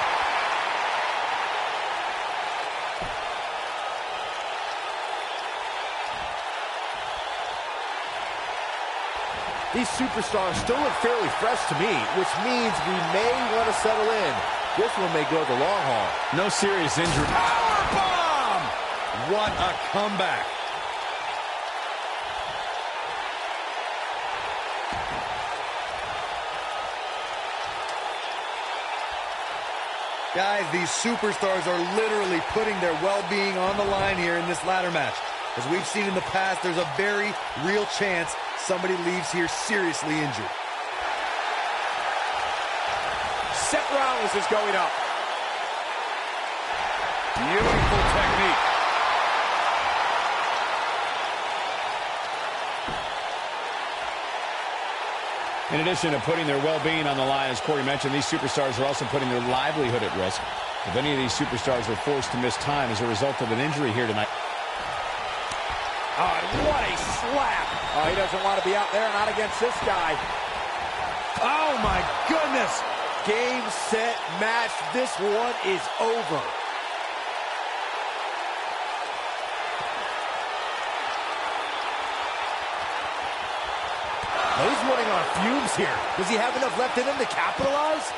These superstars still look fairly fresh to me, which means we may want to settle in. This one may go the long haul. No serious injury. Powerbomb! What a comeback. Guys, these superstars are literally putting their well-being on the line here in this ladder match. As we've seen in the past, there's a very real chance somebody leaves here seriously injured. Seth Rollins is going up. Beautiful technique. In addition to putting their well-being on the line, as Corey mentioned, these superstars are also putting their livelihood at risk. If any of these superstars are forced to miss time as a result of an injury here tonight. Oh, what a slap. Oh, he doesn't want to be out there, not against this guy. Oh, my goodness. Game, set, match. This one is over. Oh, he's running on fumes here. Does he have enough left in him to capitalize?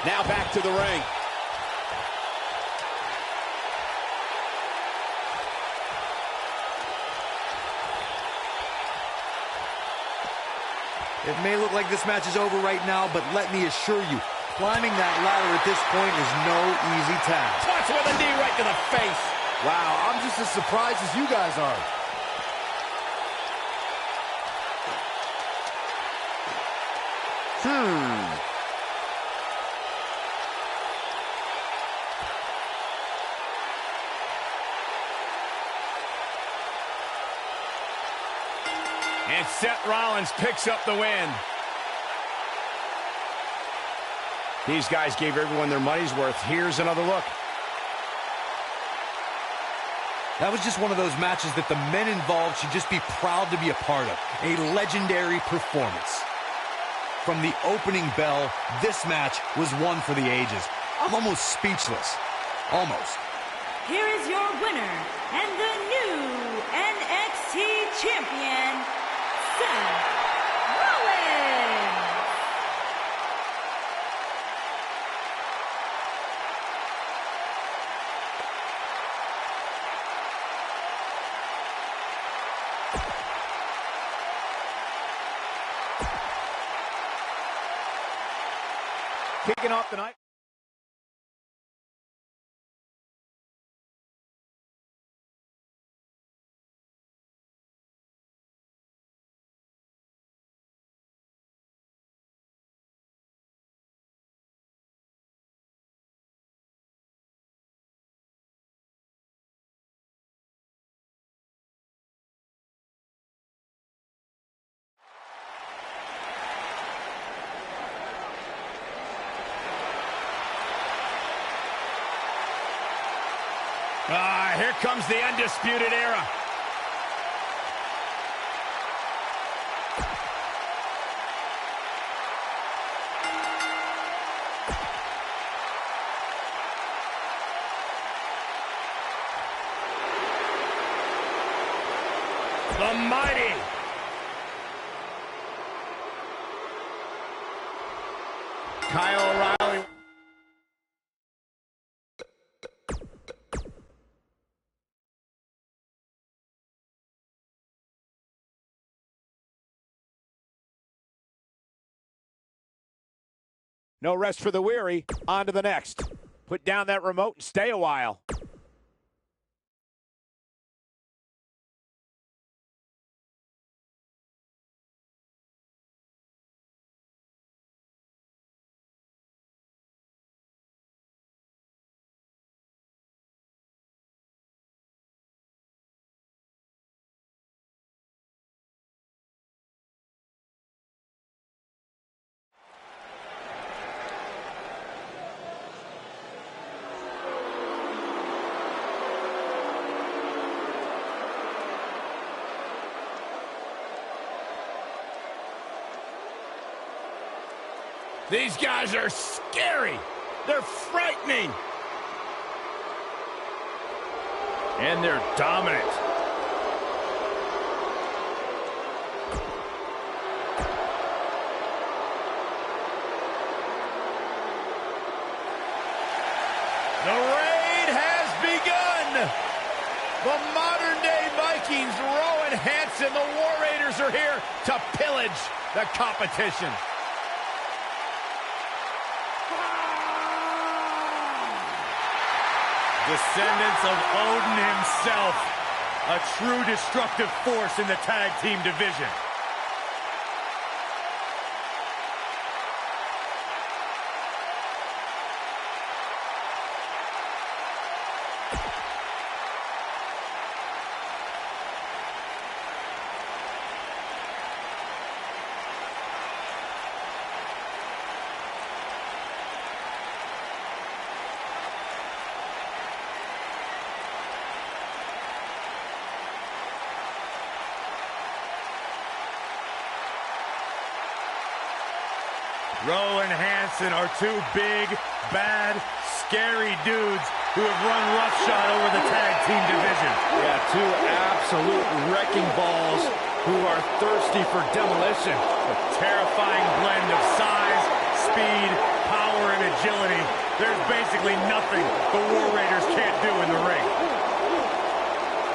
Now back to the ring. It may look like this match is over right now, but let me assure you, climbing that ladder at this point is no easy task. Touch with a knee right to the face. Wow, I'm just as surprised as you guys are. And Seth Rollins picks up the win. These guys gave everyone their money's worth. Here's another look. That was just one of those matches that the men involved should just be proud to be a part of. A legendary performance. From the opening bell, this match was one for the ages. I'm almost speechless. Almost. Here is your winner and the new NXT champion, Seth Rollins. Kicking off the night. Here comes the Undisputed Era. The Mighty. Kyle O'Reilly. No rest for the weary. On to the next. Put down that remote and stay a while. These guys are scary. They're frightening. And they're dominant. The raid has begun. The modern-day Vikings, Rowan Hansen, the War Raiders are here to pillage the competition. Descendants of Odin himself, a true destructive force in the tag team division. Rowan Hansen are two big, bad, scary dudes who have run roughshod over the tag team division. Yeah, two absolute wrecking balls who are thirsty for demolition. A terrifying blend of size, speed, power, and agility. There's basically nothing the War Raiders can't do in the ring.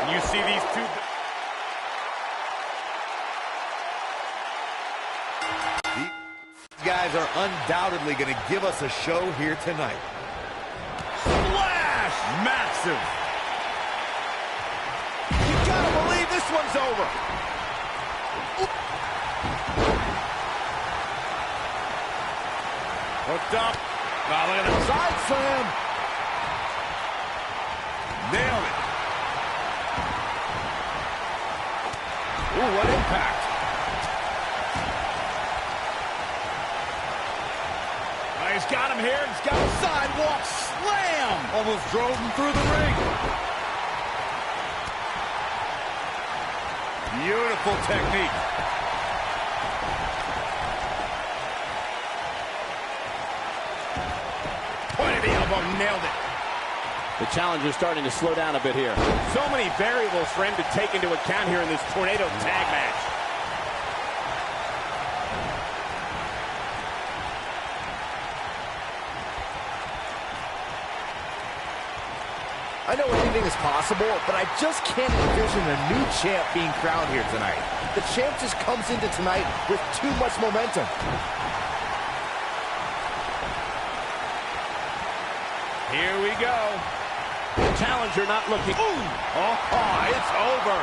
And you see these two... These guys are undoubtedly going to give us a show here tonight. Splash! Massive! You gotta believe this one's over. Hooked up. Oh, look at that. Side slam. Nailed it. Ooh, what impact. Oh, he's got him here. He's got a sidewalk slam. Almost drove him through the ring. Beautiful technique. Point of the elbow, nailed it. The challenger's starting to slow down a bit here. So many variables for him to take into account here in this tornado tag match. I know anything is possible, but I just can't envision a new champ being crowned here tonight. The champ just comes into tonight with too much momentum. Here we go. The challenger not looking. Ooh! Oh, it's over.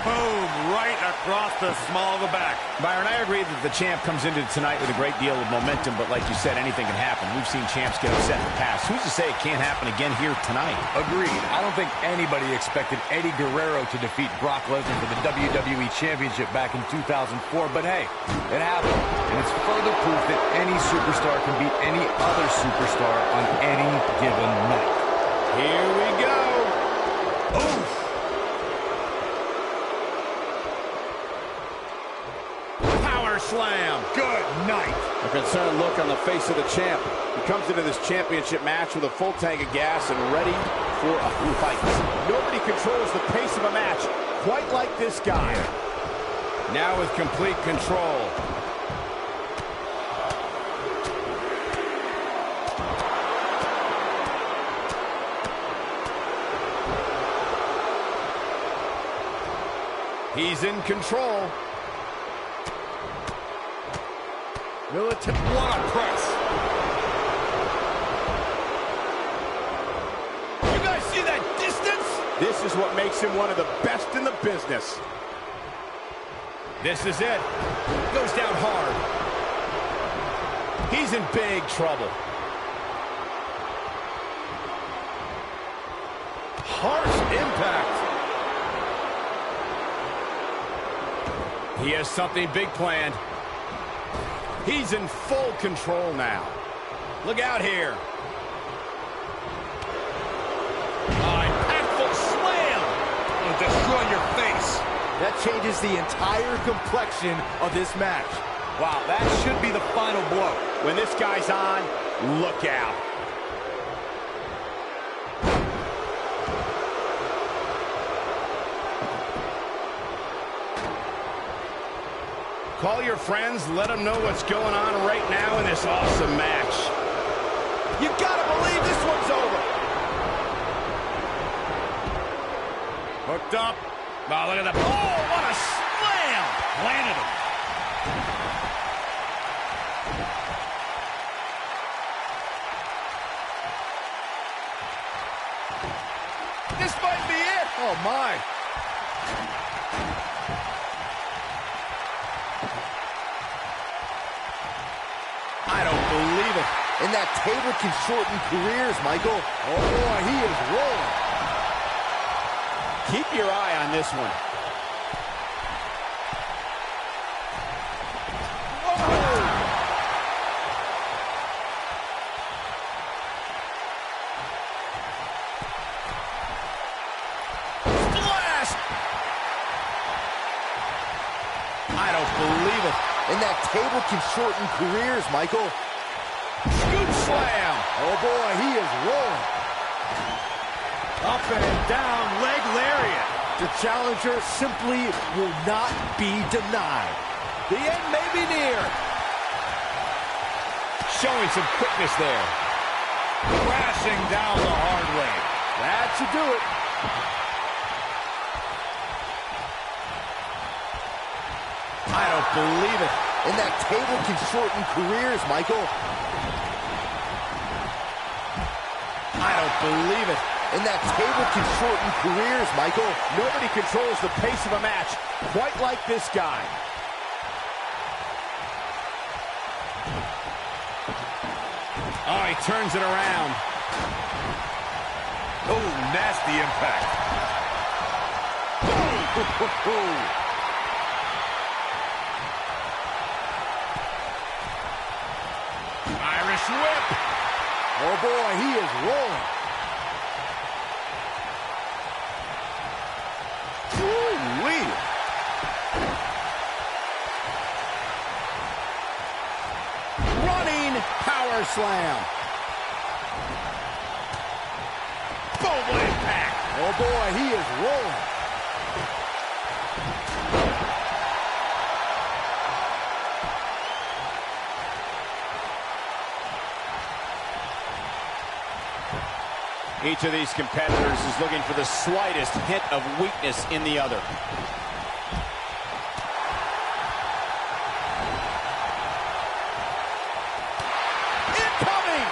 Boom, right across the small of the back. Byron, I agree that the champ comes into tonight with a great deal of momentum, but like you said, anything can happen. We've seen champs get upset in the past. Who's to say it can't happen again here tonight? Agreed. I don't think anybody expected Eddie Guerrero to defeat Brock Lesnar for the WWE Championship back in 2004, but hey, it happened. And it's further proof that any superstar can beat any other superstar on any given night. Here we go. Oof. Slam. Good night. A concerned look on the face of the champ. He comes into this championship match with a full tank of gas and ready for a fight. Nobody controls the pace of a match quite like this guy. Now with complete control. He's in control. What a press. You guys see that distance? This is what makes him one of the best in the business. This is it. Goes down hard. He's in big trouble. Harsh impact. He has something big planned. He's in full control now. Look out here. Impactful slam. It'll destroy your face. That changes the entire complexion of this match. Wow, that should be the final blow. When this guy's on, look out. Call your friends, let them know what's going on right now in this awesome match. You gotta believe this one's over. Hooked up. Oh, look at that. Oh, what a slam. Landed him. This might be it. Oh, my. I don't believe it. And that table can shorten careers, Michael. Oh, boy, he is rolling. Keep your eye on this one. Splash. I don't believe it. And that table can shorten careers, Michael. Scoop slam. Oh, boy, he is rolling. Up and down leg lariat. The challenger simply will not be denied. The end may be near. Showing some quickness there. Crashing down the hard way. That should do it. I don't believe it. And that table can shorten careers, Michael. I don't believe it. And that table can shorten careers, Michael. Nobody controls the pace of a match quite like this guy. Oh, he turns it around. Oh, nasty impact. Irish whip. Oh, boy, he is rolling. Woo-wee. Running power slam. Boom, what impact. Oh, boy, he is rolling. Each of these competitors is looking for the slightest hint of weakness in the other. Incoming!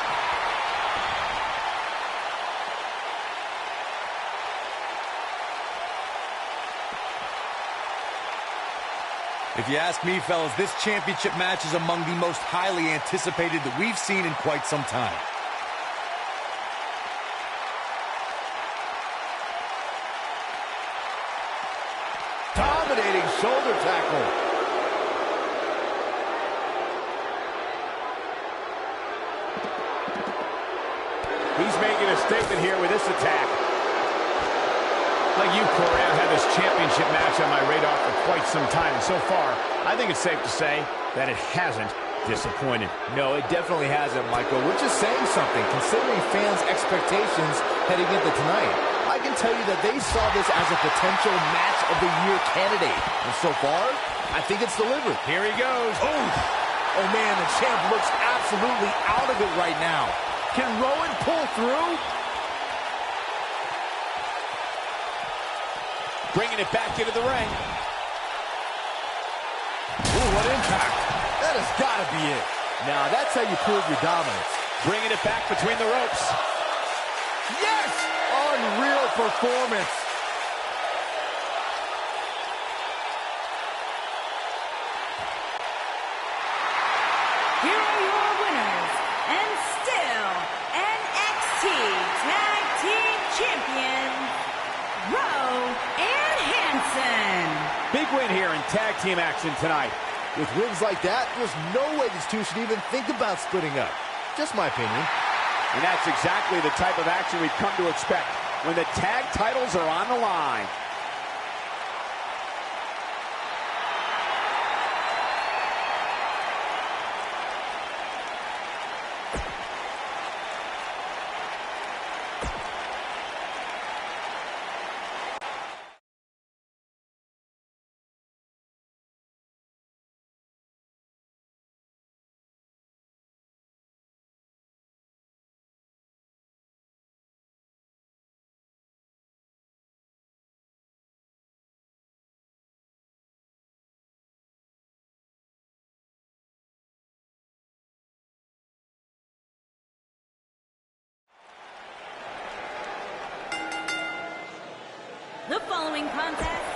If you ask me, fellas, this championship match is among the most highly anticipated that we've seen in quite some time. Dominating shoulder tackle. He's making a statement here with this attack. Like you, Corey, I've had this championship match on my radar for quite some time. And so far, I think it's safe to say that it hasn't disappointed. No, it definitely hasn't, Michael, which is saying something, considering fans' expectations heading into tonight. I can tell you that they saw this as a potential match of the year candidate. And so far, I think it's delivered. Here he goes. Oh, man, the champ looks absolutely out of it right now. Can Rowan pull through? Bringing it back into the ring. Ooh, what impact. That has got to be it. Now, that's how you prove your dominance. Bringing it back between the ropes. Yes! Unreal performance. Here are your winners, and still NXT Tag Team Champions, Rowe and Hanson. Big win here in tag team action tonight. With wins like that, there's no way these two should even think about splitting up. Just my opinion. And that's exactly the type of action we've come to expect when the tag titles are on the line. The following contest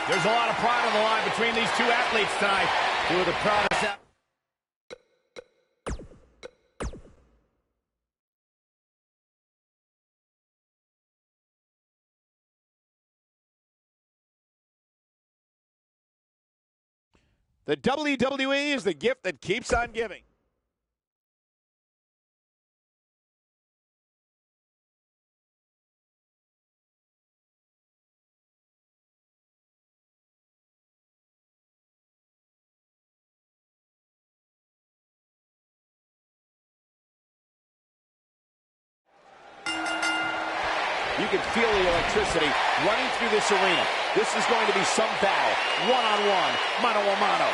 There's a lot of pride on the line between these two athletes tonight. Two of the proudest athletes. The WWE is the gift that keeps on giving. You can feel the electricity running through this arena. This is going to be some battle. One-on-one, mano-a-mano.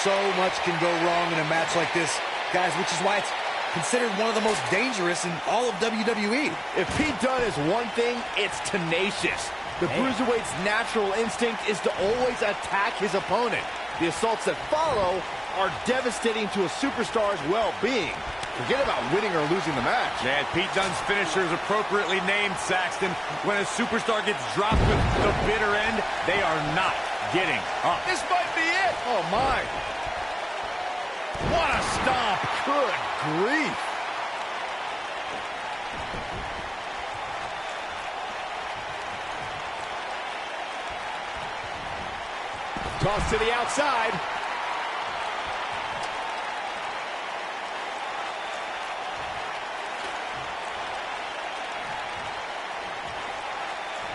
So much can go wrong in a match like this, guys, which is why it's considered one of the most dangerous in all of WWE. If Pete Dunne is one thing, it's tenacious. The Bruiserweight's natural instinct is to always attack his opponent. The assaults that follow are devastating to a superstar's well-being. Forget about winning or losing the match. Man, Pete Dunne's finisher is appropriately named, Saxton. When a superstar gets dropped with the bitter end, they are not getting up. This might be it. Oh, my. What a stomp. Good grief. Toss to the outside.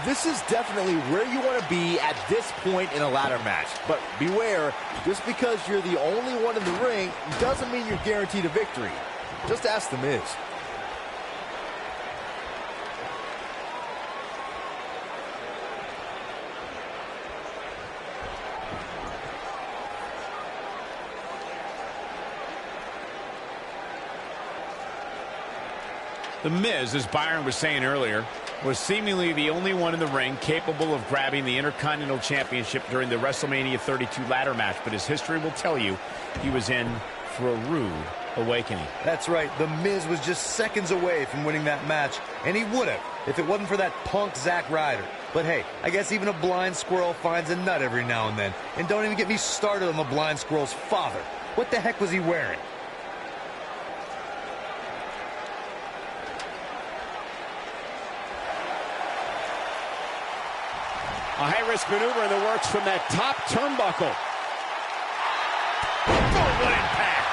This is definitely where you want to be at this point in a ladder match. But beware, just because you're the only one in the ring doesn't mean you're guaranteed a victory. Just ask The Miz. The Miz, as Byron was saying earlier, was seemingly the only one in the ring capable of grabbing the Intercontinental Championship during the WrestleMania 32 ladder match. But his history will tell you he was in for a rude awakening. That's right. The Miz was just seconds away from winning that match, and he would have if it wasn't for that punk Zack Ryder. But hey, I guess even a blind squirrel finds a nut every now and then. And don't even get me started on the blind squirrel's father. What the heck was he wearing? A high-risk maneuver in the works from that top turnbuckle. Oh, what impact.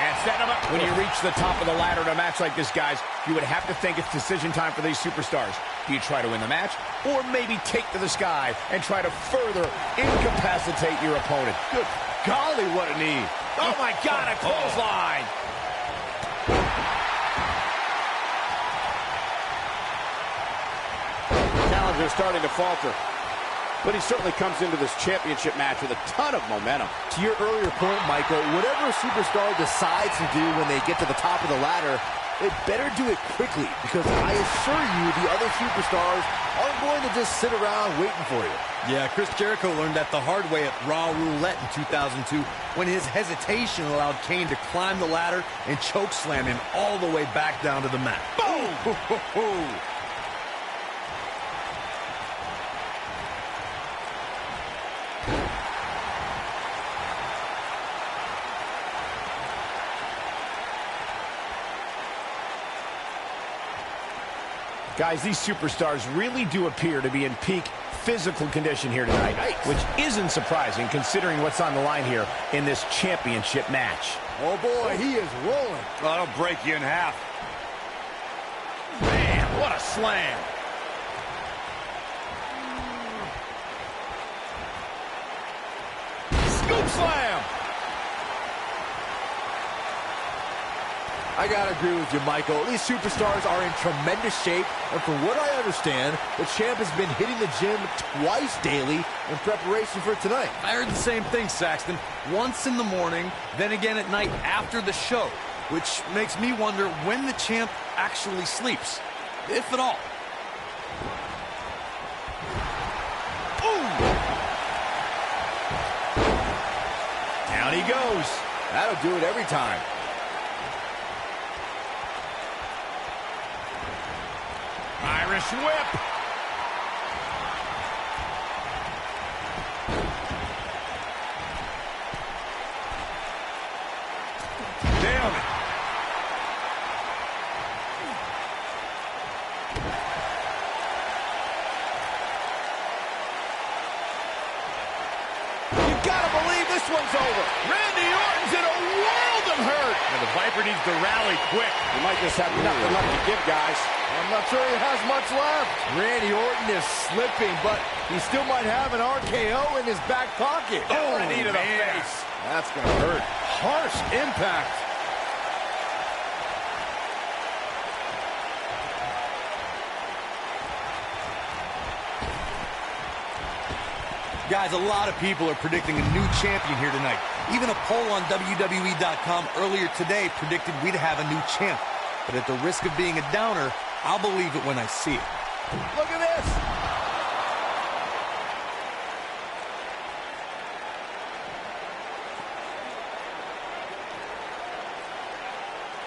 And set him up. When you reach the top of the ladder in a match like this, guys, you would have to think it's decision time for these superstars. Do you try to win the match, or maybe take to the sky and try to further incapacitate your opponent? Good golly, what a knee. Oh, my God, a clothesline. Challenger starting to falter. But he certainly comes into this championship match with a ton of momentum. To your earlier point, Michael, whatever a superstar decides to do when they get to the top of the ladder, they better do it quickly, because I assure you the other superstars aren't going to just sit around waiting for you. Yeah, Chris Jericho learned that the hard way at Raw Roulette in 2002 when his hesitation allowed Kane to climb the ladder and chokeslam him all the way back down to the mat. Boom! Guys, these superstars really do appear to be in peak physical condition here tonight, which isn't surprising considering what's on the line here in this championship match. Oh, boy, he is rolling. Oh, that'll break you in half. Man, what a slam. Scoop slam. I gotta agree with you, Michael. These superstars are in tremendous shape, and from what I understand, the champ has been hitting the gym twice daily in preparation for tonight. I heard the same thing, Saxton. Once in the morning, then again at night after the show, which makes me wonder when the champ actually sleeps, if at all. Down he goes. That'll do it every time. Irish whip. Nailed it. You gotta believe this one's over. Randy Orton's in a world of hurt. And the Viper needs to rally quick. He might just have nothing left to give, guys. I'm not sure he has much left. Randy Orton is slipping, but he still might have an RKO in his back pocket. Oh, a knee to the man. face. That's going to hurt. Harsh impact. Guys, a lot of people are predicting a new champion here tonight. Even a poll on WWE.com earlier today predicted we'd have a new champ. But at the risk of being a downer, I'll believe it when I see it. Look at this.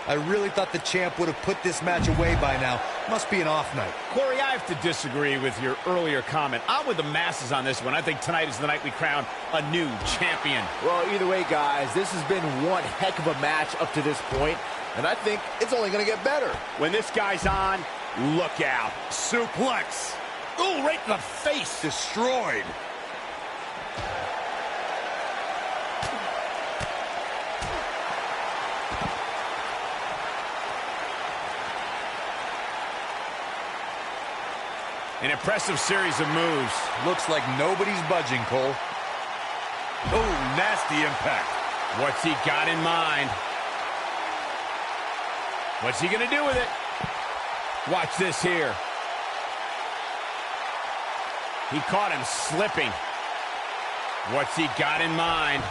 I really thought the champ would have put this match away by now. Must be an off night. Corey, I have to disagree with your earlier comment. I'm with the masses on this one. I think tonight is the night we crown a new champion. Well, either way, guys, this has been one heck of a match up to this point, and I think it's only going to get better. When this guy's on, look out. Suplex. Ooh, right in the face. Destroyed. An impressive series of moves. Looks like nobody's budging, Cole. Oh, nasty impact. What's he got in mind? What's he going to do with it? Watch this here. He caught him slipping. What's he got in mind?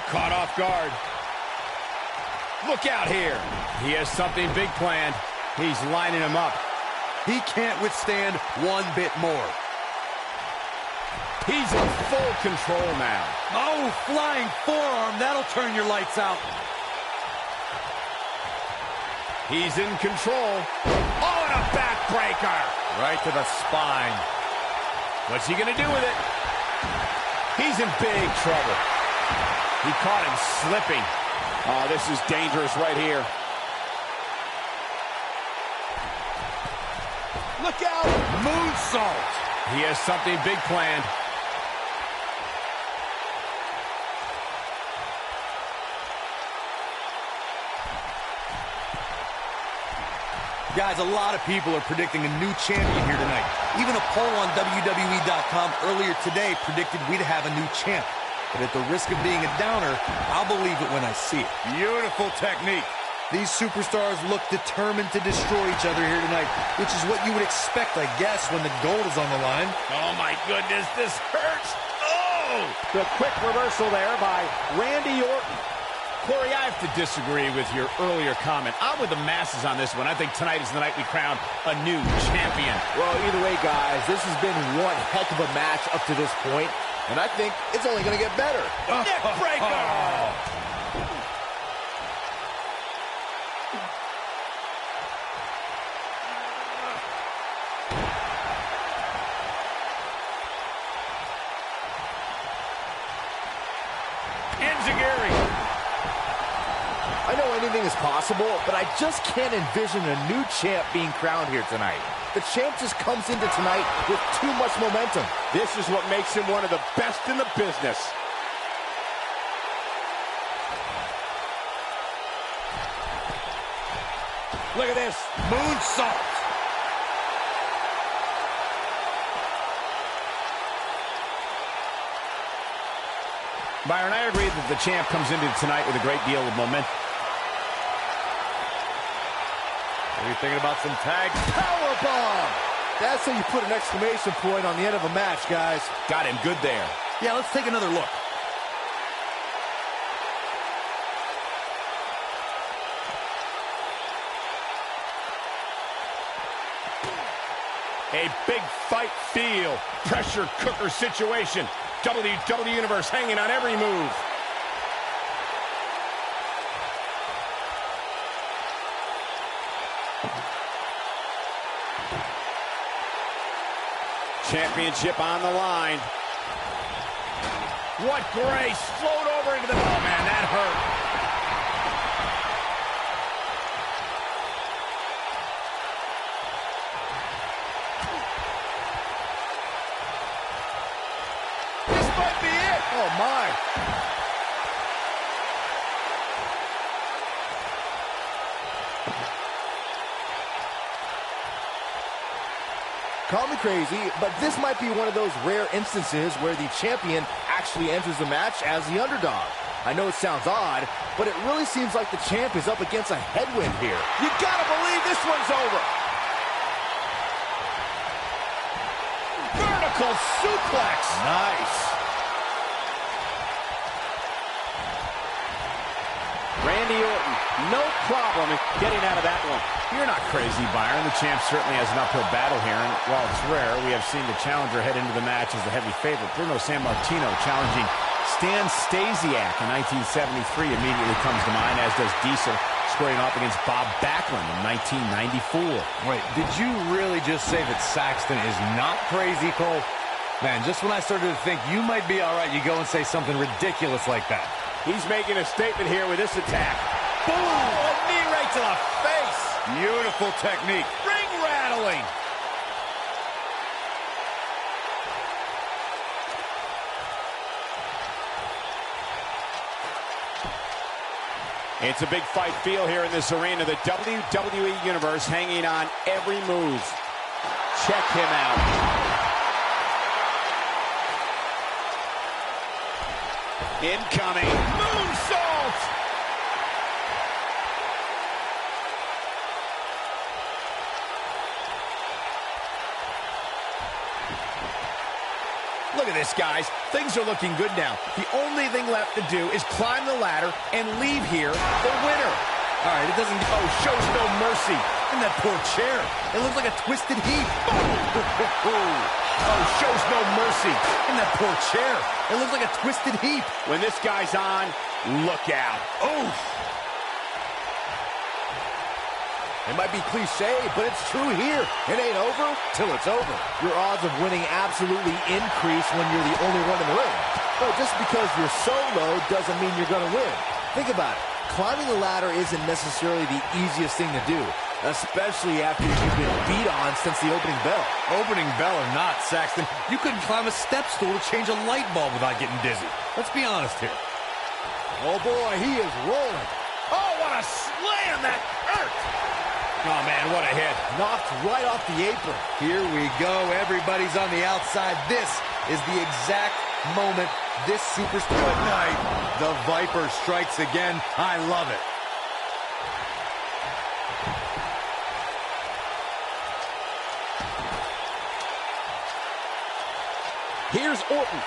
Caught off guard. Look out here. He has something big planned. He's lining him up. He can't withstand one bit more. He's in full control now. Oh, flying forearm. That'll turn your lights out. He's in control. Oh, and a backbreaker. Right to the spine. What's he going to do with it? He's in big trouble. He caught him slipping. Oh, this is dangerous right here. Look out! Moonsault. He has something big planned. Guys, a lot of people are predicting a new champion here tonight. Even a poll on WWE.com earlier today predicted we'd have a new champ. But at the risk of being a downer, I'll believe it when I see it. Beautiful technique. These superstars look determined to destroy each other here tonight, which is what you would expect, I guess, when the gold is on the line. Oh, my goodness, this hurts. Oh! The quick reversal there by Randy Orton. Corey, I have to disagree with your earlier comment. I'm with the masses on this one. I think tonight is the night we crown a new champion. Well, either way, guys, this has been one heck of a match up to this point, and I think it's only going to get better. Neck breaker! I know anything is possible, but I just can't envision a new champ being crowned here tonight. The champ just comes into tonight with too much momentum. This is what makes him one of the best in the business. Look at this. Moonsault. Byron, I agree that the champ comes into tonight with a great deal of momentum. What are you thinking about some tags? Powerbomb! That's how you put an exclamation point on the end of a match, guys. Got him good there. Yeah, let's take another look. A big fight feel. Pressure cooker situation. WWE Universe hanging on every move. Championship on the line. What grace. Float over into the... Oh, man, that hurt. Oh, my. call me crazy, but this might be one of those rare instances where the champion actually enters the match as the underdog. I know it sounds odd, but it really seems like the champ is up against a headwind here. You gotta believe this one's over. Vertical suplex. Nice. Randy Orton, no problem getting out of that one. You're not crazy, Byron. The champ certainly has an uphill battle here, and while it's rare, we have seen the challenger head into the match as the heavy favorite. Bruno Sammartino challenging Stan Stasiak in 1973 immediately comes to mind, as does Diesel squaring off against Bob Backlund in 1994. Wait, did you really just say that Saxton is not crazy, Cole? Man, just when I started to think you might be all right, you go and say something ridiculous like that. He's making a statement here with this attack. Boom! A knee right to the face. Beautiful technique. Ring rattling. It's a big fight feel here in this arena. The WWE Universe hanging on every move. Check him out. Incoming. Moonsault! Look at this, guys. Things are looking good now. The only thing left to do is climb the ladder and leave here the winner. All right, it doesn't... Oh, shows no mercy. In that poor chair. It looks like a twisted heap. Oh, shows no mercy. In that poor chair. It looks like a twisted heap. When this guy's on, look out. Oof. It might be cliche, but it's true here. It ain't over till it's over. Your odds of winning absolutely increase when you're the only one in the ring. But just because you're solo doesn't mean you're going to win. Think about it. Climbing the ladder isn't necessarily the easiest thing to do, especially after you've been beat on since the opening bell. Opening bell or not, Saxton, you couldn't climb a step stool to change a light bulb without getting dizzy. Let's be honest here. Oh boy, he is rolling. Oh, what a slam that hurt. Oh, man, what a hit. Knocked right off the apron. Here we go. Everybody's on the outside. This is the exact moment this superstar... Good night. The Viper strikes again. I love it. Here's Orton.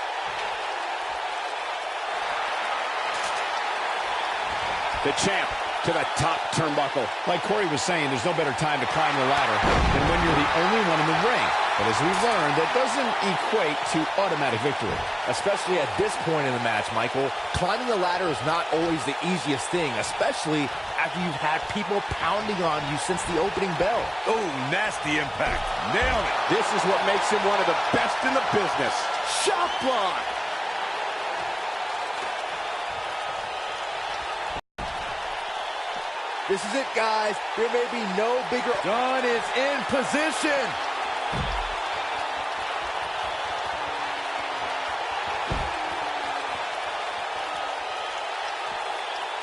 The champ to the top turnbuckle. Like Corey was saying, there's no better time to climb the ladder than when you're the only one in the ring. But as we've learned, that doesn't equate to automatic victory. Especially at this point in the match, Michael. Climbing the ladder is not always the easiest thing, especially after you've had people pounding on you since the opening bell. Oh, nasty impact. Nailed it. This is what makes him one of the best in the business. Shot block. This is it, guys. There may be no bigger... Dunn is in position.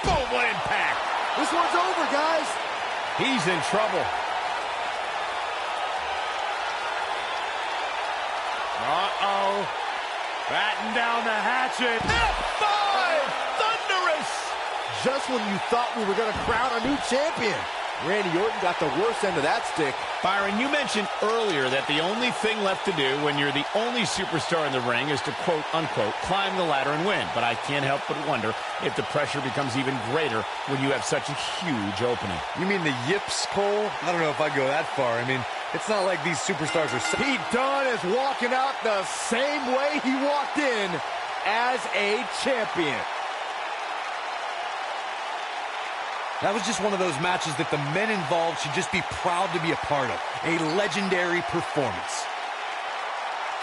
Boom, what impact. This one's over, guys. He's in trouble. Uh-oh. Batten down the hatchet. F5! Thunderous! Just when you thought we were going to crown a new champion. Randy Orton got the worst end of that stick. Byron, you mentioned earlier that the only thing left to do when you're the only superstar in the ring is to quote-unquote climb the ladder and win. But I can't help but wonder if the pressure becomes even greater when you have such a huge opening. You mean the yips, Cole? I don't know if I'd go that far. I mean, it's not like these superstars are... Pete Dunne is walking out the same way he walked in as a champion. That was just one of those matches that the men involved should just be proud to be a part of. A legendary performance.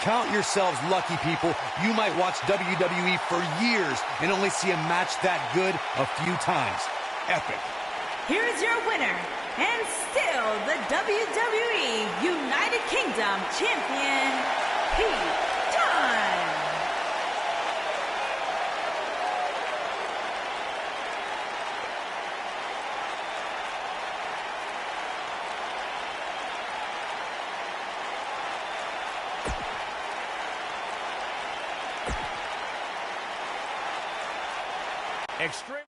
Count yourselves lucky, people. You might watch WWE for years and only see a match that good a few times. Epic. Here's your winner, and still the WWE United Kingdom Champion, Pete Dunne. Extreme.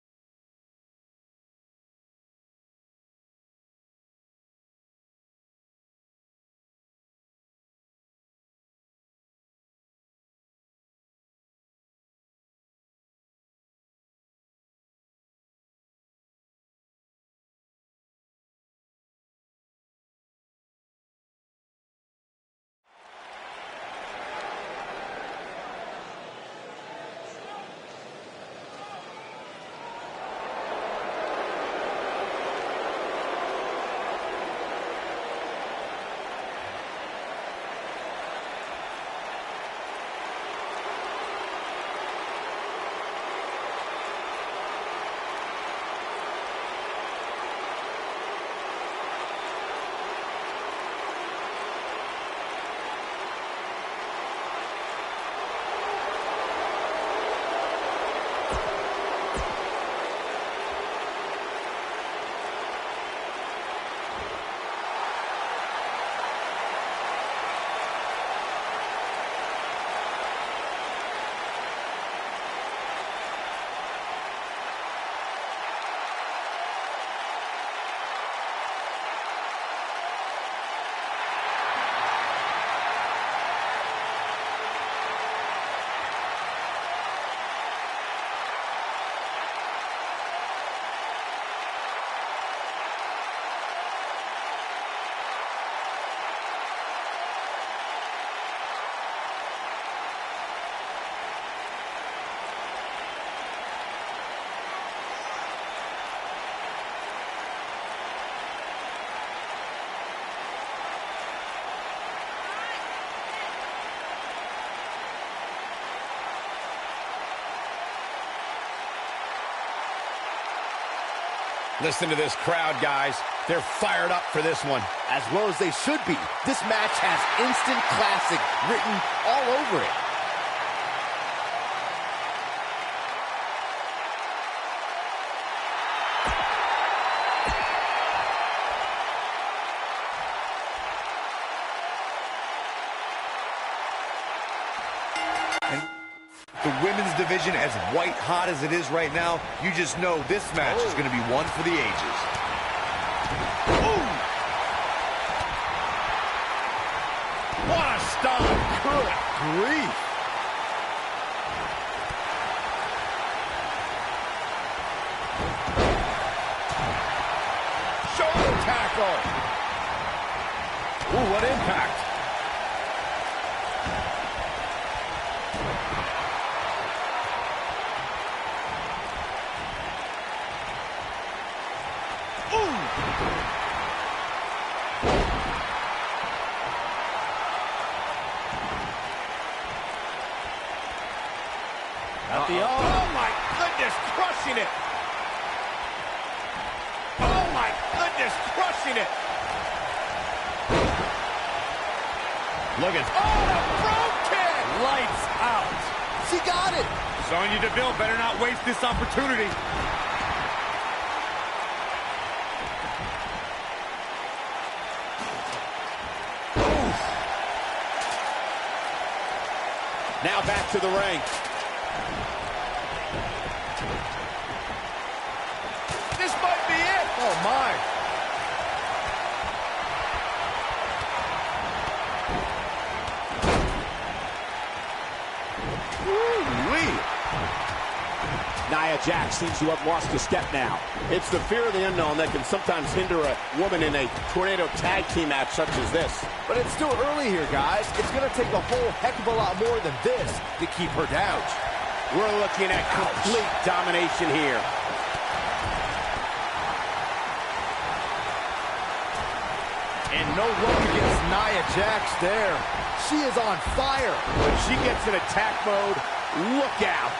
Listen to this crowd, guys. They're fired up for this one. As well as they should be. This match has instant classic written all over it. The women's division, as white hot as it is right now, you just know this match is going to be one for the ages. Ooh. What a stop. Good grief. Shoulder tackle. Ooh, what impact. Oh, my goodness, crushing it. Oh, my goodness, crushing it. Look at, oh, the brogue kick. Lights out. She got it. Sonya Deville better not waste this opportunity. Now back to the ring. This might be it. Oh, my. Woo-wee. Nia Jax seems to have lost a step now. It's the fear of the unknown that can sometimes hinder a woman in a tornado tag team match such as this. But it's still early here, guys. It's going to take a whole heck of a lot more than this to keep her down. We're looking at complete domination here. And no luck against Nia Jax there. She is on fire. When she gets in attack mode, look out.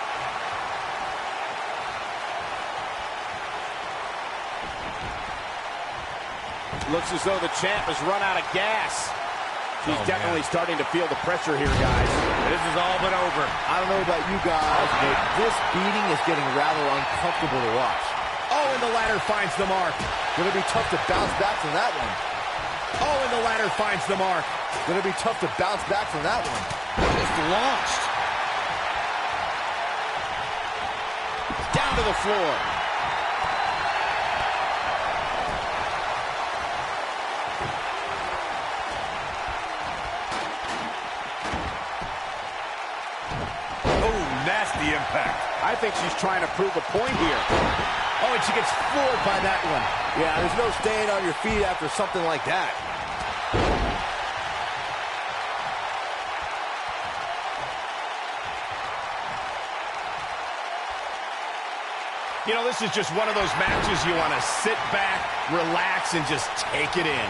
Looks as though the champ has run out of gas. She's definitely starting to feel the pressure here, guys. This is all but over. I don't know about you guys, but this beating is getting rather uncomfortable to watch. Oh, and the ladder finds the mark. Going to be tough to bounce back from that one. Oh, and the ladder finds the mark. Going to be tough to bounce back from that one. Just launched. Down down to the floor. Nasty impact. I think she's trying to prove a point here. Oh, and she gets floored by that one. Yeah, there's no staying on your feet after something like that. You know, this is just one of those matches you want to sit back, relax, and just take it in.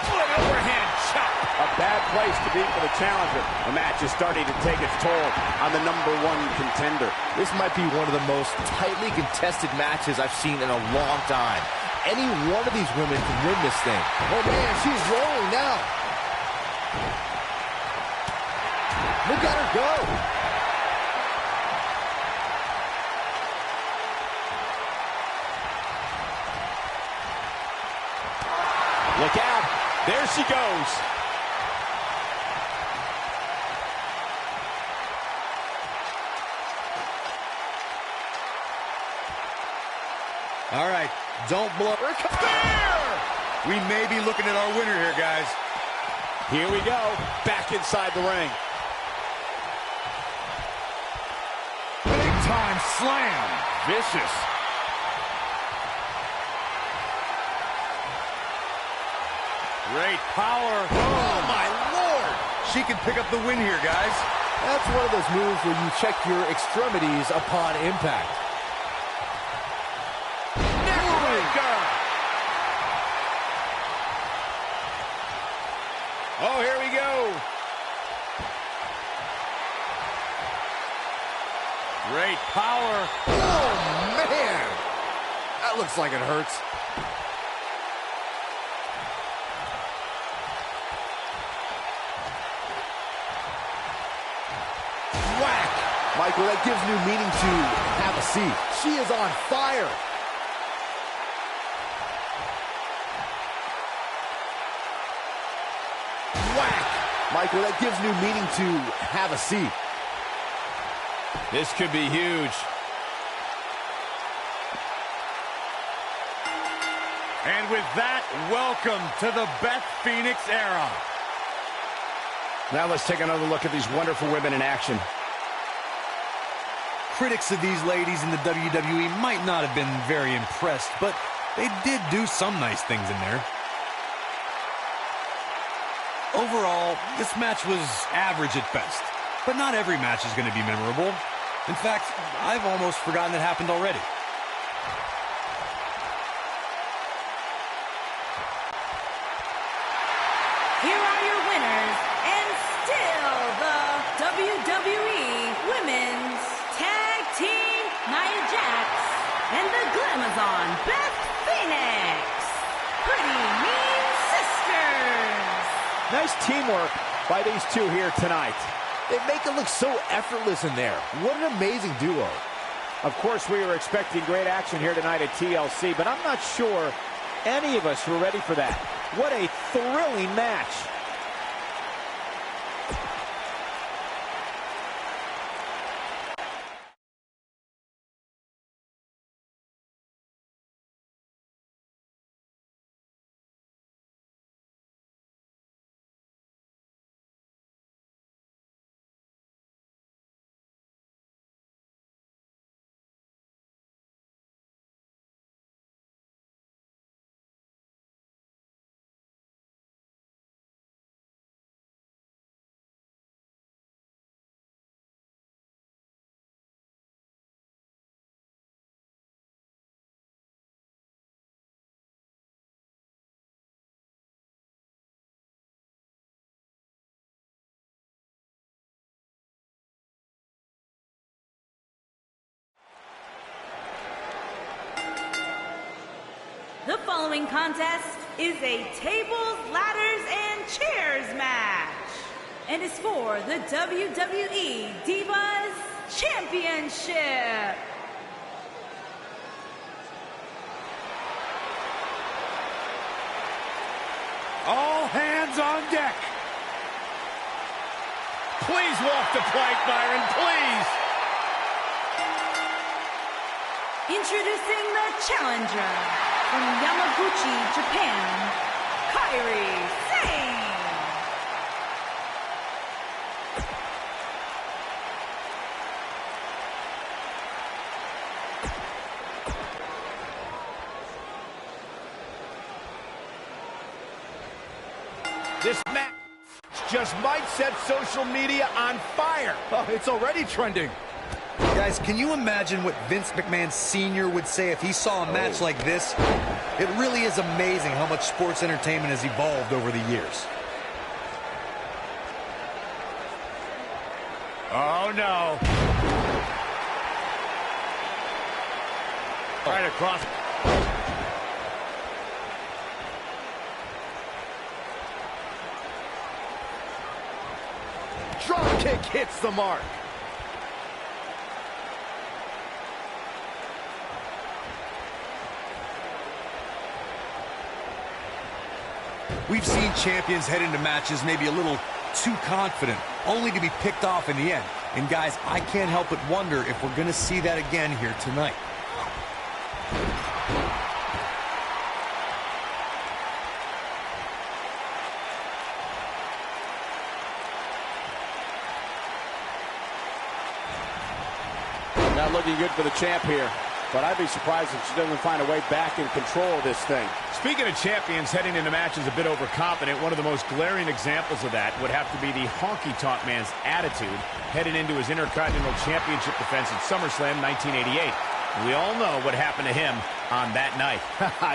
An overhand chop. A bad place to be for the challenger. The match is starting to take its toll on the #1 contender. This might be one of the most tightly contested matches I've seen in a long time. Any one of these women can win this thing. Oh, man, she's rolling now. Look at her go. Look out. There she goes. All right, don't blow. We may be looking at our winner here, guys. Here we go. Back inside the ring. Big time slam. Vicious. Great power. Oh, my Lord. She can pick up the win here, guys. That's one of those moves where you check your extremities upon impact. Oh, here we go. Great power. Oh, man. That looks like it hurts. Whack. Michael, that gives new meaning to have a seat. She is on fire. Whack. Michael, that gives new meaning to have a seat. This could be huge. And with that, welcome to the Beth Phoenix era. Now let's take another look at these wonderful women in action. Critics of these ladies in the WWE might not have been very impressed, but they did do some nice things in there. Overall, this match was average at best, but not every match is going to be memorable. In fact, I've almost forgotten it happened already. Here are your winners, and still the WWE Women's Tag Team Nia Jax and the Glamazon Beth Phoenix. Pretty Mean Sisters. Nice teamwork by these two here tonight. They make it look so effortless in there. What an amazing duo. Of course, we were expecting great action here tonight at TLC, but I'm not sure any of us were ready for that. What a thrilling match. The following contest is a tables, ladders, and chairs match, and is for the WWE Divas Championship. All hands on deck. Please walk the plank, Byron, please. Introducing the challenger from Yamaguchi, Japan, Kairi Sane. This match just might set social media on fire. Oh, it's already trending. Guys, can you imagine what Vince McMahon Sr. would say if he saw a match like this? It really is amazing how much sports entertainment has evolved over the years. Oh, no. Right across. Drop kick hits the mark. We've seen champions head into matches maybe a little too confident, only to be picked off in the end. And guys, I can't help but wonder if we're going to see that again here tonight. Not looking good for the champ here, but I'd be surprised if she doesn't find a way back and control this thing. Speaking of champions heading into matches a bit overconfident, one of the most glaring examples of that would have to be the honky-tonk man's attitude heading into his Intercontinental Championship defense at SummerSlam 1988. We all know what happened to him on that night.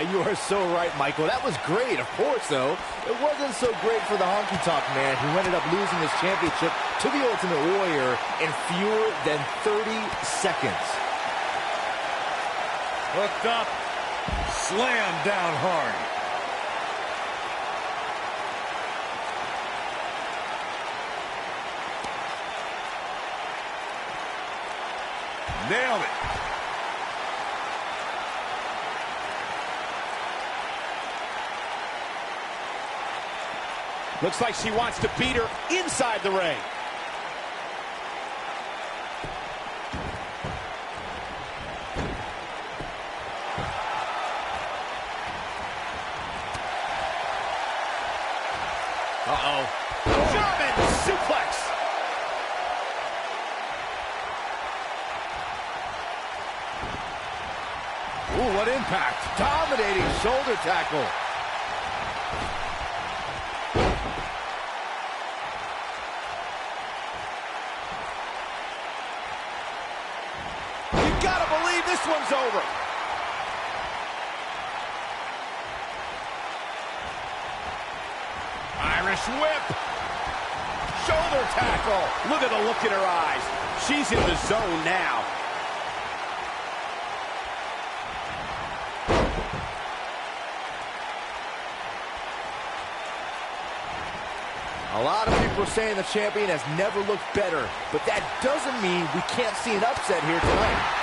You are so right, Michael. That was great, of course, though. It wasn't so great for the honky-tonk man, who ended up losing his championship to the Ultimate Warrior in fewer than 30 seconds. Hooked up. Slam down hard. Nailed it. Looks like she wants to beat her inside the ring. Uh-oh. German suplex. Ooh, what impact. Dominating shoulder tackle. You gotta believe this one's over. Irish whip. Shoulder tackle. Look at the look in her eyes. She's in the zone now. A lot of people are saying the champion has never looked better, but that doesn't mean we can't see an upset here tonight.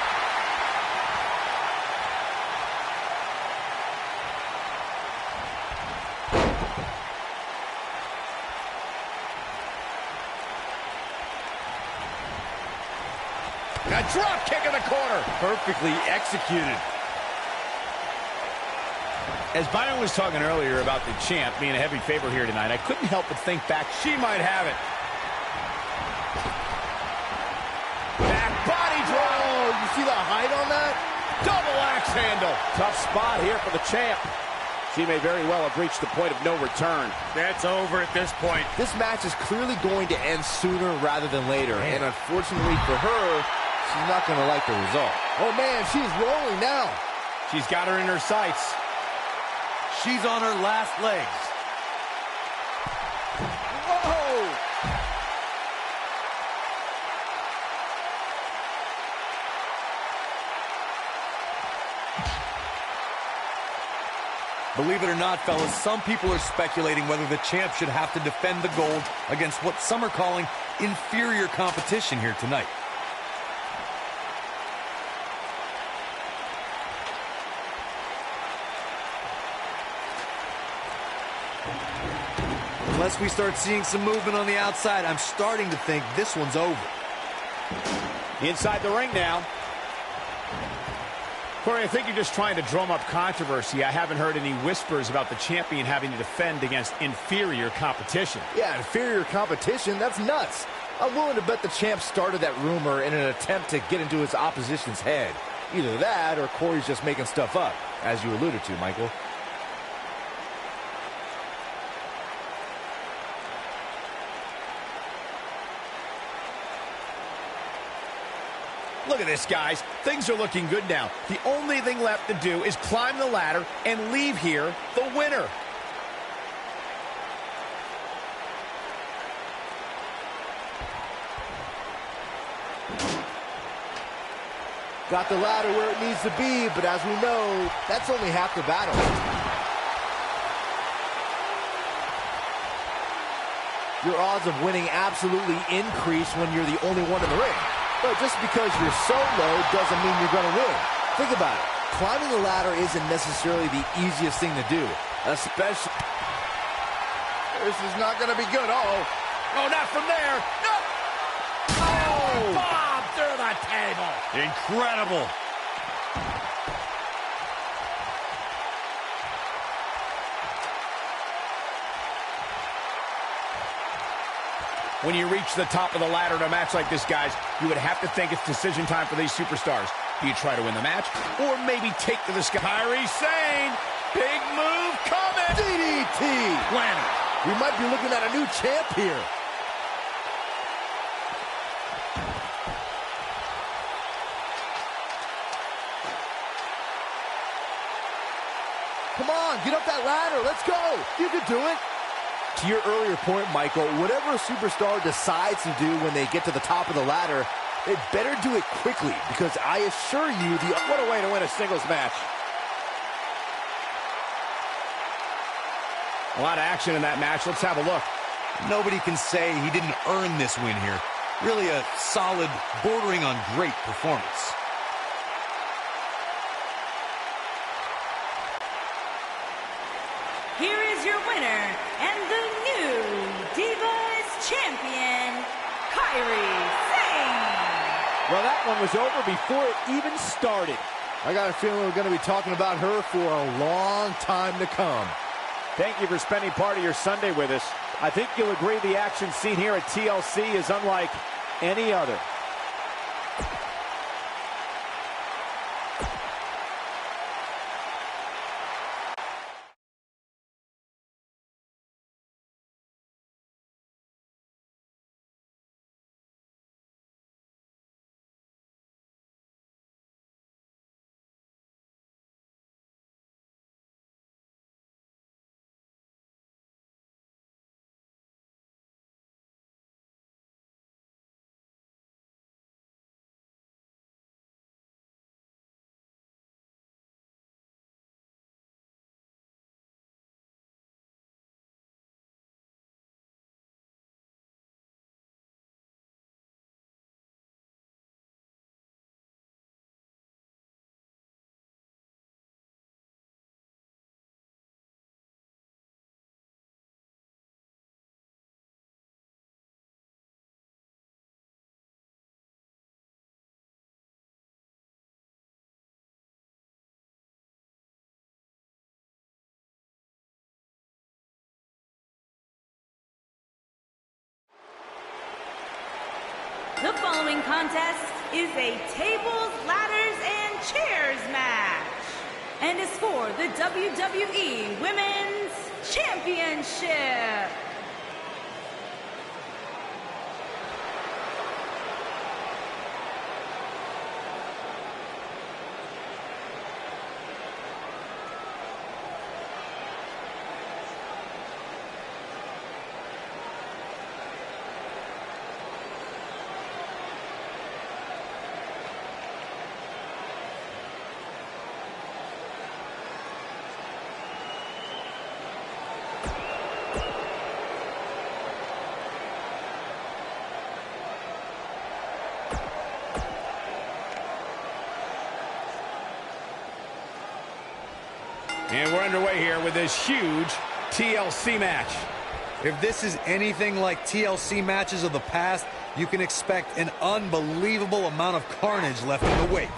A drop kick in the corner. Perfectly executed. As Byron was talking earlier about the champ being a heavy favorite here tonight, I couldn't help but think back. She might have it. Back body drop. Oh, you see the height on that? Double axe handle. Tough spot here for the champ. She may very well have reached the point of no return. That's over at this point. This match is clearly going to end sooner rather than later. And unfortunately for her, she's not going to like the result. Oh, man, she's rolling now. She's got her in her sights. She's on her last legs. Whoa! Believe it or not, fellas, some people are speculating whether the champ should have to defend the gold against what some are calling inferior competition here tonight. Unless we start seeing some movement on the outside, I'm starting to think this one's over. Inside the ring now. Corey, I think you're just trying to drum up controversy. I haven't heard any whispers about the champion having to defend against inferior competition. Yeah, inferior competition? That's nuts. I'm willing to bet the champ started that rumor in an attempt to get into his opposition's head. Either that or Corey's just making stuff up, as you alluded to, Michael. Look at this, guys. Things are looking good now. The only thing left to do is climb the ladder and leave here the winner. Got the ladder where it needs to be, but as we know, that's only half the battle. Your odds of winning absolutely increase when you're the only one in the ring. But just because you're so low doesn't mean you're going to win. Think about it. Climbing the ladder isn't necessarily the easiest thing to do, especially... This is not going to be good. Uh-oh. No, not from there. No! Oh! Bomb through the table. Incredible. When you reach the top of the ladder in a match like this, guys, you would have to think it's decision time for these superstars. Do you try to win the match, or maybe take to the sky? Kairi Sane, big move coming. DDT! Landed. We might be looking at a new champ here. Come on, get up that ladder. Let's go. You can do it. To your earlier point, Michael, whatever a superstar decides to do when they get to the top of the ladder, they better do it quickly, because I assure you, What a way to win a singles match. A lot of action in that match. Let's have a look. Nobody can say he didn't earn this win here. Really a solid, bordering on great performance. Here is your winner and the new Divas Champion, Kairi Sane. Well, that one was over before it even started. I got a feeling we're going to be talking about her for a long time to come. Thank you for spending part of your Sunday with us. I think you'll agree the action seen here at TLC is unlike any other. The following contest is a tables, ladders, and chairs match, and is for the WWE Women's Championship. And we're underway here with this huge TLC match. If this is anything like TLC matches of the past, you can expect an unbelievable amount of carnage left in the wake.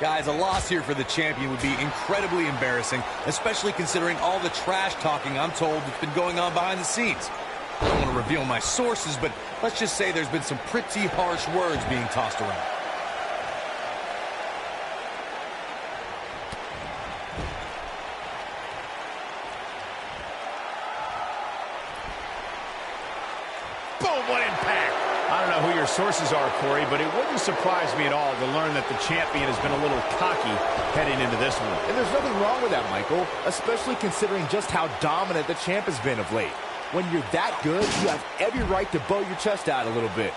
Guys, a loss here for the champion would be incredibly embarrassing, especially considering all the trash talking I'm told that's been going on behind the scenes. I don't want to reveal my sources, but let's just say there's been some pretty harsh words being tossed around. Boom, what impact! I don't know who your sources are, Corey, but it wouldn't surprise me at all to learn that the champion has been a little cocky heading into this one. And there's nothing wrong with that, Michael, especially considering just how dominant the champ has been of late. When you're that good, you have every right to bow your chest out a little bit.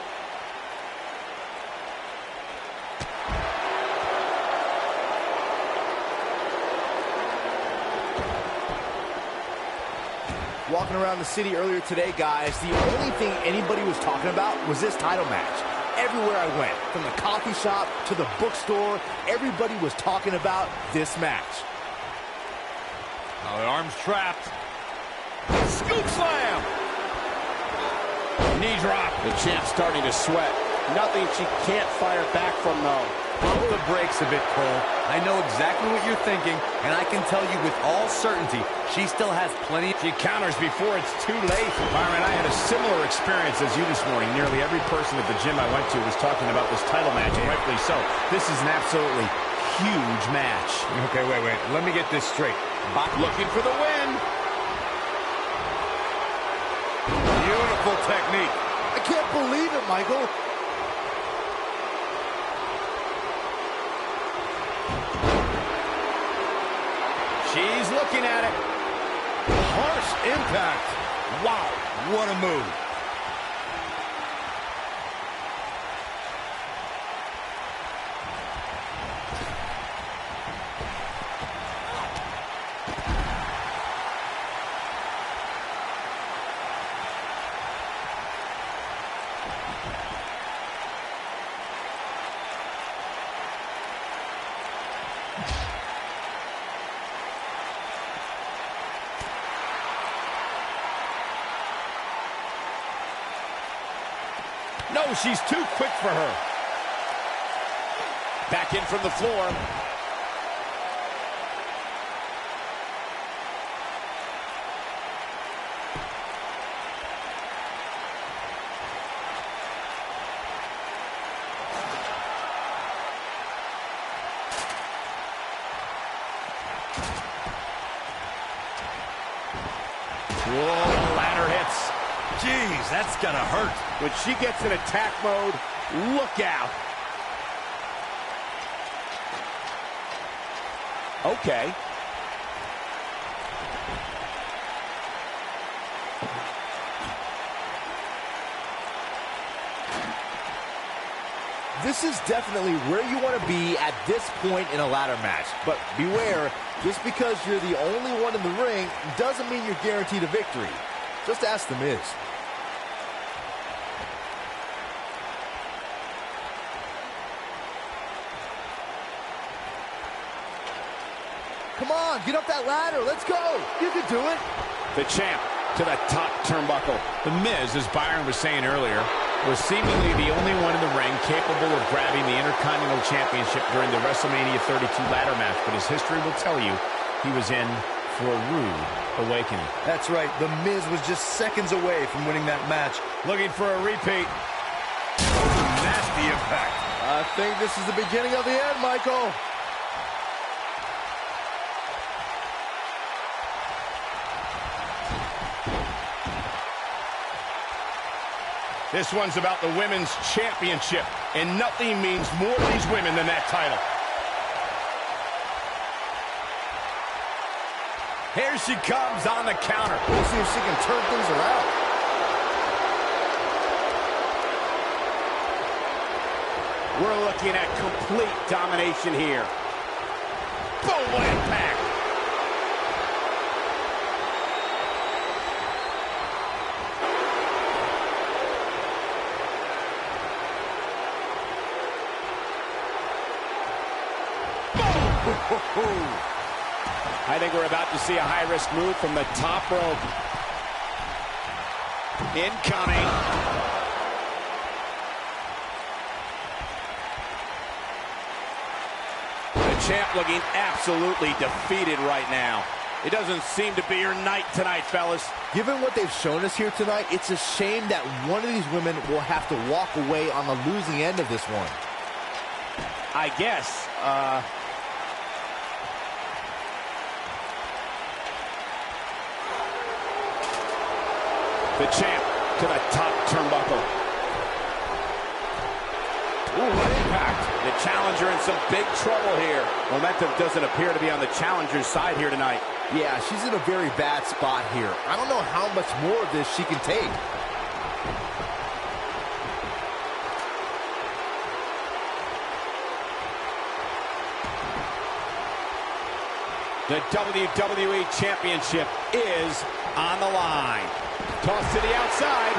Walking around the city earlier today, guys, the only thing anybody was talking about was this title match. Everywhere I went, from the coffee shop to the bookstore, everybody was talking about this match. Oh, the arm's trapped. Scoop slam! Knee drop. The champ's starting to sweat. Nothing she can't fire back from, though. Pump the brakes a bit, Cole. I know exactly what you're thinking, and I can tell you with all certainty, she still has plenty. She counters before it's too late. Byron, I had a similar experience as you this morning. Nearly every person at the gym I went to was talking about this title match, and rightfully so. This is an absolutely huge match. Okay, wait. Let me get this straight. Looking for the win. Beautiful technique. I can't believe it, Michael. She's looking at it. Harsh impact. Wow, what a move. No, she's too quick for her. Back in from the floor. Whoa, ladder hits. Jeez, that's gonna hurt. When she gets in attack mode, look out. Okay. This is definitely where you want to be at this point in a ladder match. But beware, just because you're the only one in the ring doesn't mean you're guaranteed a victory. Just ask The Miz. Come on, get up that ladder. Let's go. You can do it. The champ to the top turnbuckle. The Miz, as Byron was saying earlier, was seemingly the only one in the ring capable of grabbing the Intercontinental Championship during the WrestleMania 32 ladder match. But as history will tell you, he was in for a rude awakening. That's right. The Miz was just seconds away from winning that match. Looking for a repeat. Nasty impact. I think this is the beginning of the end, Michael. This one's about the women's championship, and nothing means more to these women than that title. Here she comes on the counter. We'll see if she can turn things around. We're looking at complete domination here. Boom, what impact! I think we're about to see a high-risk move from the top rope. Incoming. The champ looking absolutely defeated right now. It doesn't seem to be your night tonight, fellas. Given what they've shown us here tonight, it's a shame that one of these women will have to walk away on the losing end of this one. I guess. The champ to the top turnbuckle. Ooh, what impact. The challenger in some big trouble here. Momentum doesn't appear to be on the challenger's side here tonight. Yeah, she's in a very bad spot here. I don't know how much more of this she can take. The WWE Championship is on the line. Toss to the outside.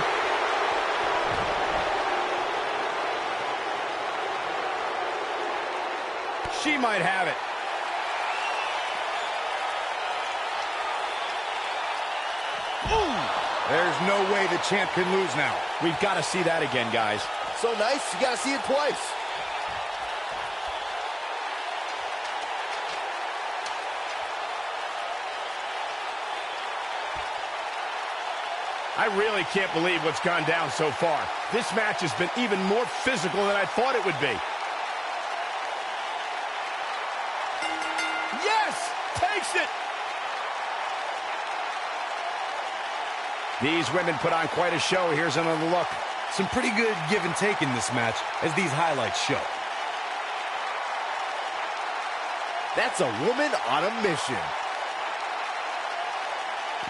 She might have it. Ooh! There's no way the champ can lose now. We've got to see that again, guys. So nice, you got to see it twice. I really can't believe what's gone down so far. This match has been even more physical than I thought it would be. Yes! Takes it! These women put on quite a show. Here's another look. Some pretty good give and take in this match, as these highlights show. That's a woman on a mission.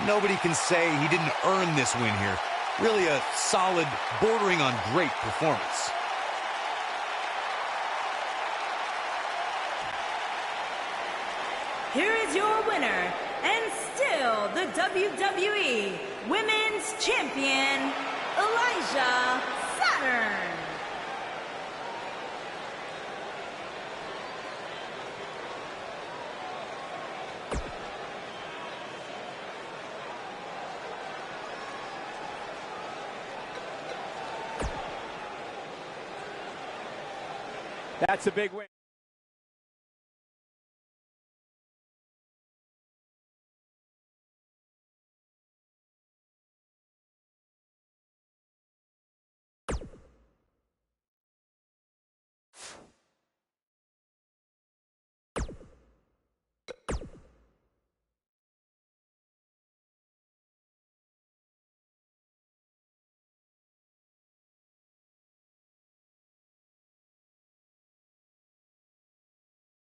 Nobody can say he didn't earn this win here. Really a solid, bordering on great performance. Here is your winner, and still the WWE Women's Champion, Elijah Saturn. That's a big win.